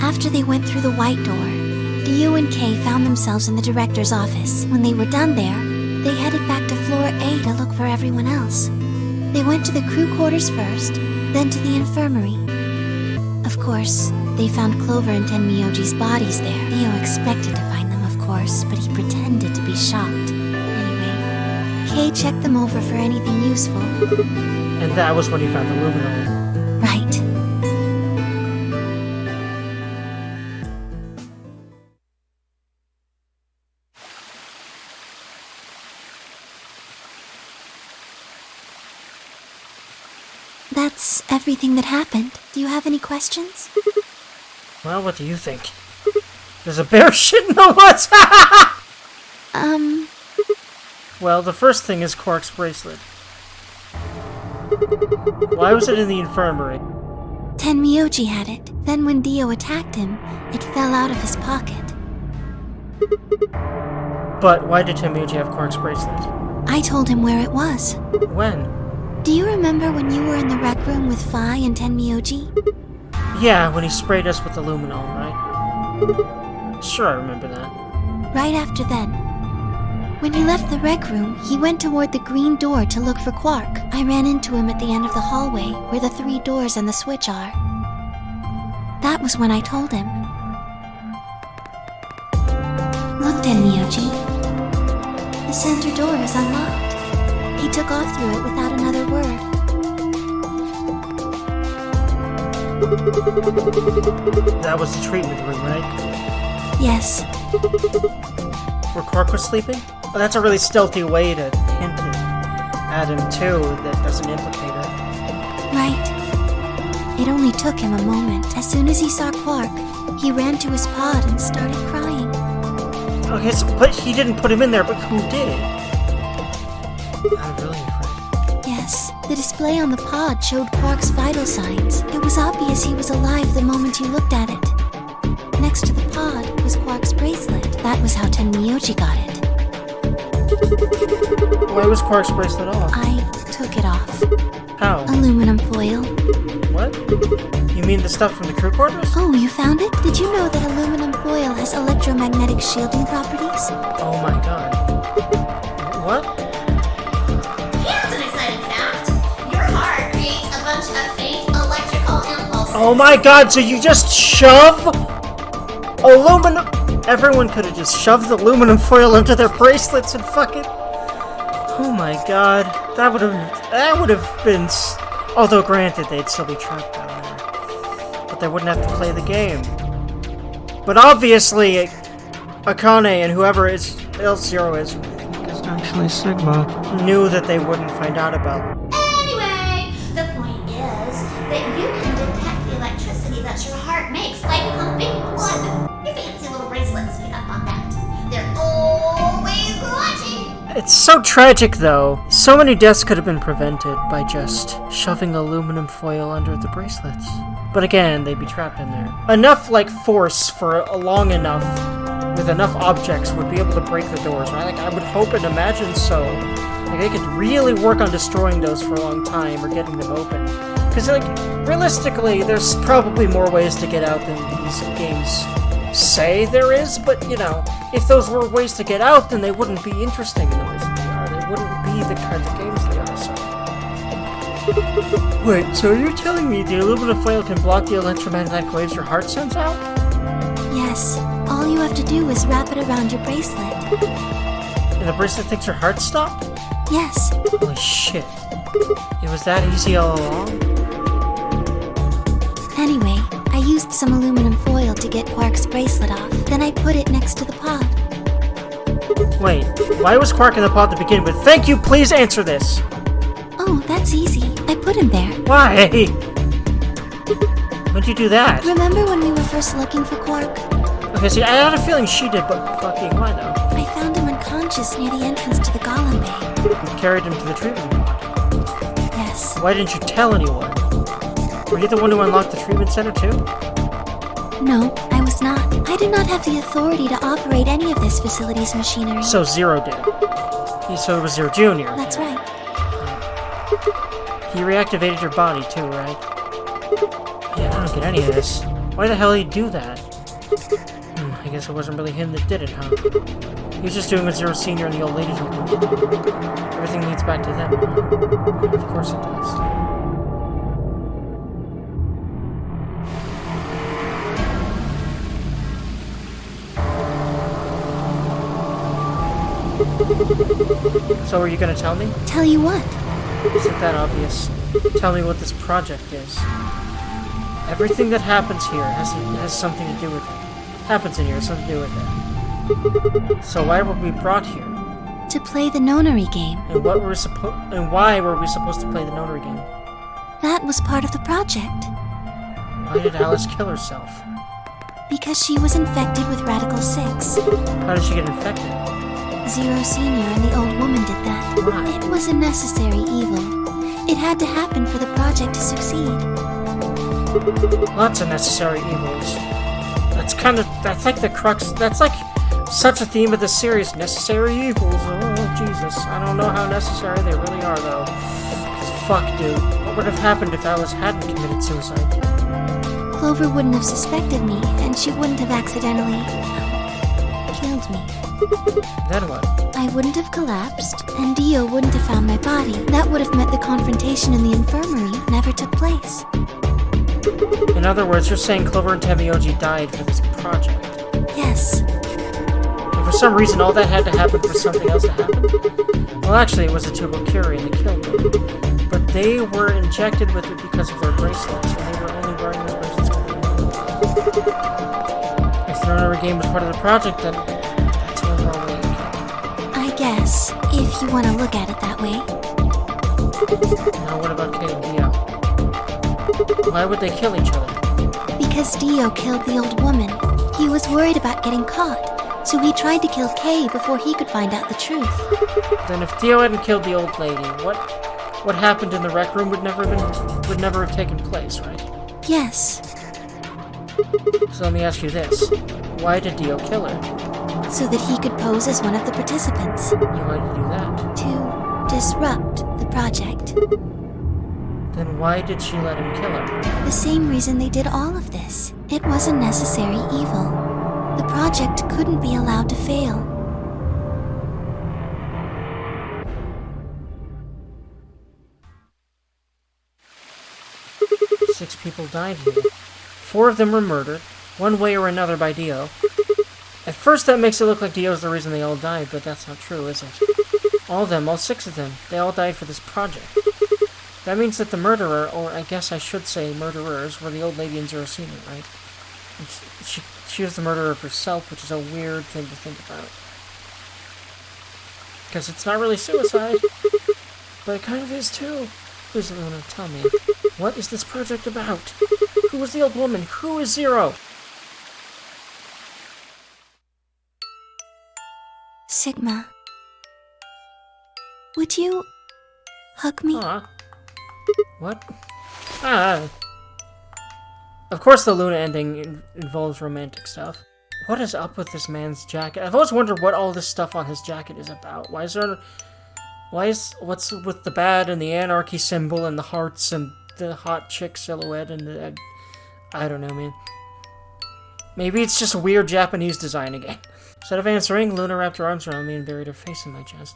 After they went through the white door, Dio and Kay found themselves in the director's office. When they were done there, they headed back to floor A to look for everyone else. They went to the crew quarters first, then to the infirmary. Of course, they found Clover and Tenmyoji's bodies there. Dio expected to find them, of course, but he pretended to be shocked. Anyway, Kay checked them over for anything useful.
And that was when he found the luminol.
Right. That's everything that happened. Do you have any questions?
Well, what do you think? There's a bear shit in the woods! Well, the first thing is Quark's bracelet. Why was it in the infirmary?
Tenmyoji had it. Then when Dio attacked him, it fell out of his pocket.
But why did Tenmyoji have Quark's bracelet?
I told him where it was.
When?
Do you remember when you were in the rec room with Phi and Tenmyoji?
Yeah, when he sprayed us with the luminol, right? Sure, I remember that.
Right after then. When he left the rec room, he went toward the green door to look for Quark. I ran into him at the end of the hallway, where the 3 doors and the switch are. That was when I told him. Look, Tenmyoji. The center door is unlocked. He took off through it without another word.
That was the treatment room, right?
Yes.
Where Quark was sleeping? Oh, that's a really stealthy way to hint it at him, too, that doesn't implicate her.
Right. It only took him a moment. As soon as he saw Quark, he ran to his pod and started crying.
Okay, so, but he didn't put him in there, but who did? I'm really afraid.
Yes. The display on the pod showed Quark's vital signs. It was obvious he was alive the moment you looked at it. Next to the pod was Quark's bracelet. That was how Tenmyoji got it.
Why was Quark's bracelet off?
I took it off.
How?
Aluminum foil.
What? You mean the stuff from the crew quarters?
Oh, you found it? Did you know that aluminum foil has electromagnetic shielding properties?
Oh my god. What?
Here's an exciting fact. Your heart creates a bunch of faint electrical impulses.
Oh my god, so you just shove aluminum... Everyone could have just shoved the aluminum foil into their bracelets and fucking... Oh my god. That would have been... Although granted, they'd still be trapped down there. But they wouldn't have to play the game. But obviously, Akane and whoever L0 is actually Sigma, knew that they wouldn't find out about it.
Anyway, the point is that you can detect the electricity that your heart makes by pumping blood. Your fancy little bracelets pick up on that. They're always watching.
It's so tragic, though. So many deaths could have been prevented by just shoving aluminum foil under the bracelets. But again, they'd be trapped in there. Enough, like, force for a long enough, with enough objects, would be able to break the doors, right? Like, I would hope and imagine so. Like, they could really work on destroying those for a long time, or getting them open. Because, like, realistically, there's probably more ways to get out than these games say there is, but, you know, if those were ways to get out, then they wouldn't be interesting in the ways that they are. They wouldn't be the kinds of games they are, so... Wait, so you're telling me the aluminum foil can block the electromagnetic waves your heart sends out?
Yes. All you have to do is wrap it around your bracelet.
And the bracelet thinks your heart stopped?
Yes.
Holy shit. It was that easy all along?
Anyway, I used some aluminum foil to get Quark's bracelet off. Then I put it next to the pod.
Wait, why was Quark in the pod to begin with? Thank you, please answer this!
Oh, that's easy. I put him there.
Why? When'd you do that?
Remember when we were first looking for Quark?
Okay, see, I had a feeling she did, but fucking why though?
I found him unconscious near the entrance to the Golem Bay.
You carried him to the treatment pod.
Yes.
Why didn't you tell anyone? Were you the one who unlocked the treatment center too?
No, I was not. I do not have the authority to operate any of this facility's machinery.
So Zero did. So it was Zero Jr.
That's right.
He reactivated your body too, right? Yeah, I don't get any of this. Why the hell did he do that? I guess it wasn't really him that did it, huh? He was just doing what Zero Senior and the old lady told him to do. Everything leads back to them, huh? Of course it does. So are you gonna tell me?
Tell you what?
Isn't that obvious? Tell me what this project is. Everything that happens here has something to do with it. Happens in here has something to do with it. So why were we brought here?
To play the nonary game.
And why were we supposed to play the nonary game?
That was part of the project.
Why did Alice kill herself?
Because she was infected with Radical 6.
How did she get infected?
Zero Senior and the old woman did that.
Why?
It was a necessary evil. It had to happen for the project to succeed.
Lots of necessary evils. That's like the crux, that's like such a theme of the series, necessary evils. Oh, Jesus. I don't know how necessary they really are, though. 'Cause fuck, dude. What would have happened if Alice hadn't committed suicide?
Clover wouldn't have suspected me, and she wouldn't have accidentally killed me.
Then what?
I wouldn't have collapsed, and Dio wouldn't have found my body. That would have meant the confrontation in the infirmary never took place.
In other words, you're saying Clover and Tamioji died for this project.
Yes.
And for some reason, all that had to happen for something else to happen? Well, actually, it was a Tubocuri and they killed them. But they were injected with it because of their bracelets, and they were only wearing their bracelets when they moved. If the nonary game was part of the project, then that's the overall way.
I guess, if you want to look at it that way.
Now, what about Kay and Dio? Why would they kill each other?
Because Dio killed the old woman. He was worried about getting caught, so he tried to kill Kay before he could find out the truth.
Then if Dio hadn't killed the old lady, what happened in the rec room would never have taken place, right?
Yes.
So let me ask you this. Why did Dio kill her?
So that he could pose as one of the participants.
And why did he do that?
To disrupt the project.
Then why did she let him kill her?
The same reason they did all of this. It was a necessary evil. The project couldn't be allowed to fail.
Six people died here. 4 of them were murdered, one way or another by Dio. At first that makes it look like Dio's the reason they all died, but that's not true, is it? All 6 of them, they all died for this project. That means that the murderer, or I guess I should say murderers, were the old lady and Zero Senior, right? She was the murderer of herself, which is a weird thing to think about. Because it's not really suicide, but it kind of is too. Please, Luna, tell me, what is this project about? Who was the old woman? Who is Zero?
Sigma. Would you hug me?
Aw. What? Ah. Of course the Luna ending involves romantic stuff. What is up with this man's jacket? I've always wondered what all this stuff on his jacket is about. What's with the bad and the anarchy symbol and the hearts and the hot chick silhouette and the... I don't know, man. Maybe it's just a weird Japanese design again. Instead of answering, Luna wrapped her arms around me and buried her face in my chest.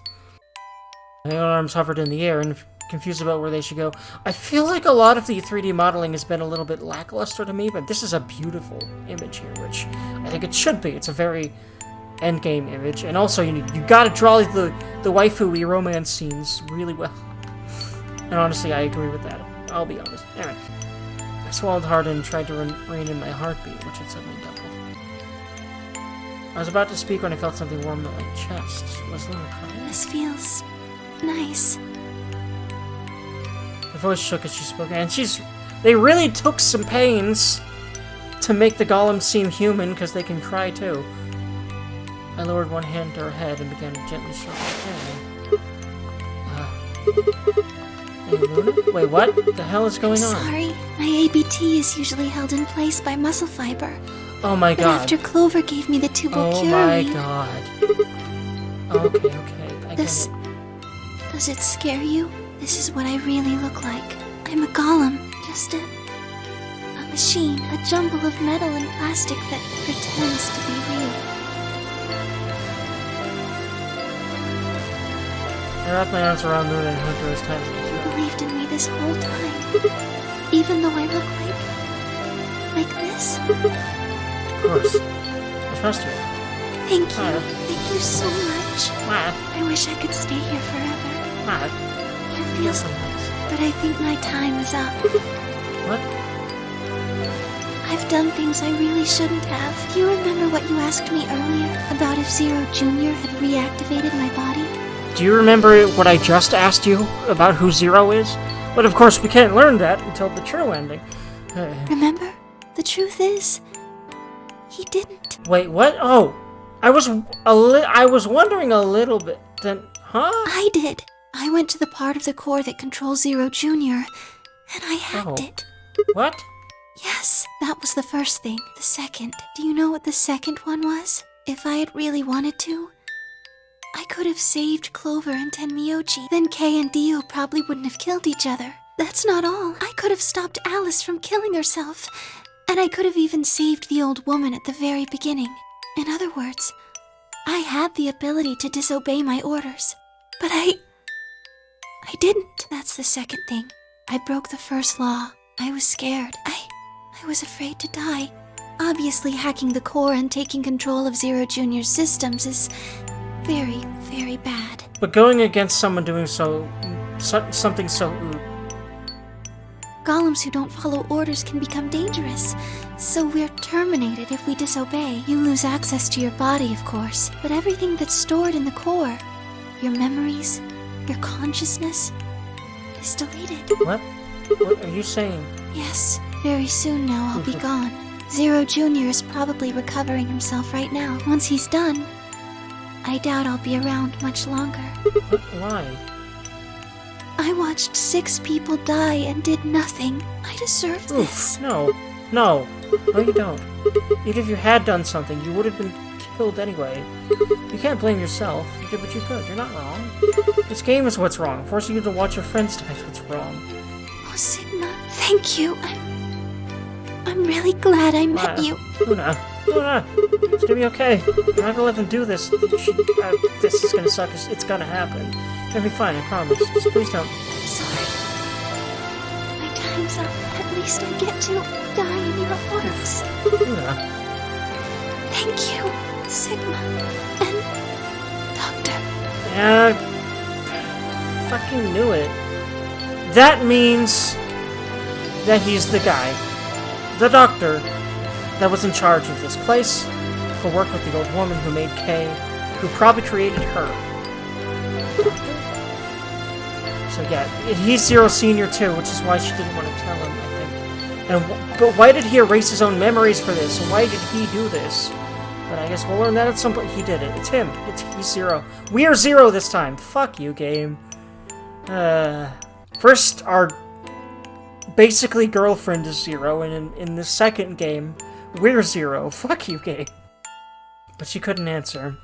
My arms hovered in the air and confused about where they should go. I feel like a lot of the 3D modeling has been a little bit lackluster to me, but this is a beautiful image here, which I think it should be. It's a very endgame image, and also you gotta draw the waifu-y romance scenes really well. And honestly, I agree with that. I'll be honest. Anyway, I swallowed hard and tried to rein in my heartbeat, which had suddenly doubled. I was about to speak when I felt something warm in my chest. Was Luna crying?
This feels nice.
Her voice shook as she spoke, and they really took some pains to make the golems seem human, because they can cry too. I lowered one hand to her head and began to gently stroke her hair. Hey, Luna? Wait, what the hell is going on?
Sorry, my ABT is usually held in place by muscle fiber.
Oh my
But
god.
after Clover gave me the
Oh
tubercularine...
my god. Okay, I get it.
Does it scare you? This is what I really look like. I'm a golem, just a machine, a jumble of metal and plastic that pretends to be real.
I wrapped my arms around Luna and hugged her as tight as I
You
could.
believed in me this whole time, even though I look like this.
Of course. I trust you.
Thank you so much.
What?
I wish I could stay here forever.
What?
It feels
so nice.
but I think my time is up.
What?
I've done things I really shouldn't have. Do you remember what you asked me earlier about if Zero Jr. had reactivated my body?
Do you remember what I just asked you about who Zero is? But of course we can't learn that until the true ending.
Remember? The truth is, he didn't.
Wait, what? Oh, I was wondering a little bit. Then, huh?
I did. I went to the part of the core that controls Zero Jr., and I hacked it.
What?
Yes, that was the first thing. The second. Do you know what the second one was? If I had really wanted to, I could have saved Clover and Tenmyoji. Then Kei and Dio probably wouldn't have killed each other. That's not all. I could have stopped Alice from killing herself. And I could have even saved the old woman at the very beginning. In other words, I had the ability to disobey my orders. But I didn't. That's the second thing. I broke the first law. I was scared. I was afraid to die. Obviously, hacking the core and taking control of Zero Jr.'s systems is very, very bad.
But going against someone doing something so
Golems who don't follow orders can become dangerous, so we're terminated if we disobey. You lose access to your body, of course, but everything that's stored in the core, your memories, your consciousness, is deleted.
What? What are you saying?
Yes, very soon now I'll be gone. Zero Jr. is probably recovering himself right now. Once he's done, I doubt I'll be around much longer.
What? Why?
I watched 6 people die and did nothing. I deserve this.
No, you don't. Even if you had done something, you would have been killed anyway. You can't blame yourself. You did what you could. You're not wrong. This game is what's wrong. Forcing you to watch your friends die is what's wrong.
Oh, Sigma, thank you. I'm really glad I met you.
Luna, it's gonna be okay. You're not gonna let them do this. This is gonna suck. It's gonna happen. It's gonna be fine, I promise. Just please don't.
Sorry. My time's up. At least I get to die in your arms.
Luna.
Thank you, Sigma. And Doctor.
Yeah, fucking knew it. That means that he's the guy, the doctor, that was in charge of this place, who worked with the old woman who made Kay, who probably created her. Doctor? So yeah, he's Zero Senior too, which is why she didn't want to tell him, I think. But why did he erase his own memories for this? And why did he do this? But I guess we'll learn that at some point. He did it. It's him. He's Zero. We are Zero this time. Fuck you, game. First, our basically girlfriend is Zero, and in the second game, we're Zero. Fuck you, game. But she couldn't answer.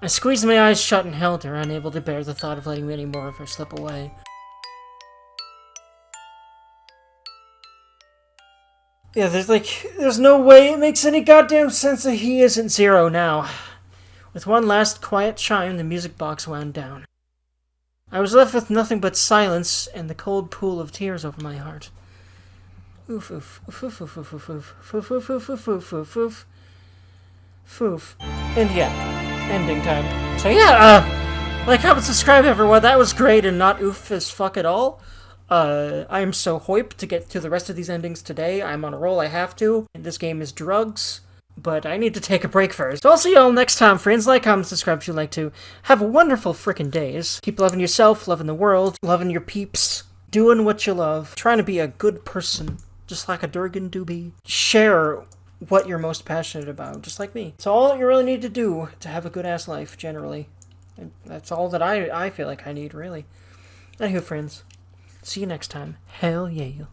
I squeezed my eyes shut and held her, unable to bear the thought of letting any more of her slip away. Yeah, there's no way it makes any goddamn sense that he isn't Zero now. With one last quiet chime, the music box wound down. I was left with nothing but silence and the cold pool of tears over my heart. Oof, oof, oof, oof, oof, oof, oof, oof, oof, oof, oof, oof, oof, oof, oof, oof. And yeah, ending time. So yeah, like, comment, subscribe, everyone. That was great and not oof as fuck at all. I am so hyped to get to the rest of these endings today. I'm on a roll, I have to. And this game is drugs, but I need to take a break first. So I'll see y'all next time, friends. Like, comment, subscribe if you'd like to. Have wonderful frickin' days. Keep loving yourself, loving the world, loving your peeps, doing what you love, trying to be a good person, just like a Durgan doobie. Share what you're most passionate about, just like me. It's all that you really need to do to have a good-ass life, generally. And that's all that I feel like I need, really. Anywho, friends. See you next time. Hell yeah.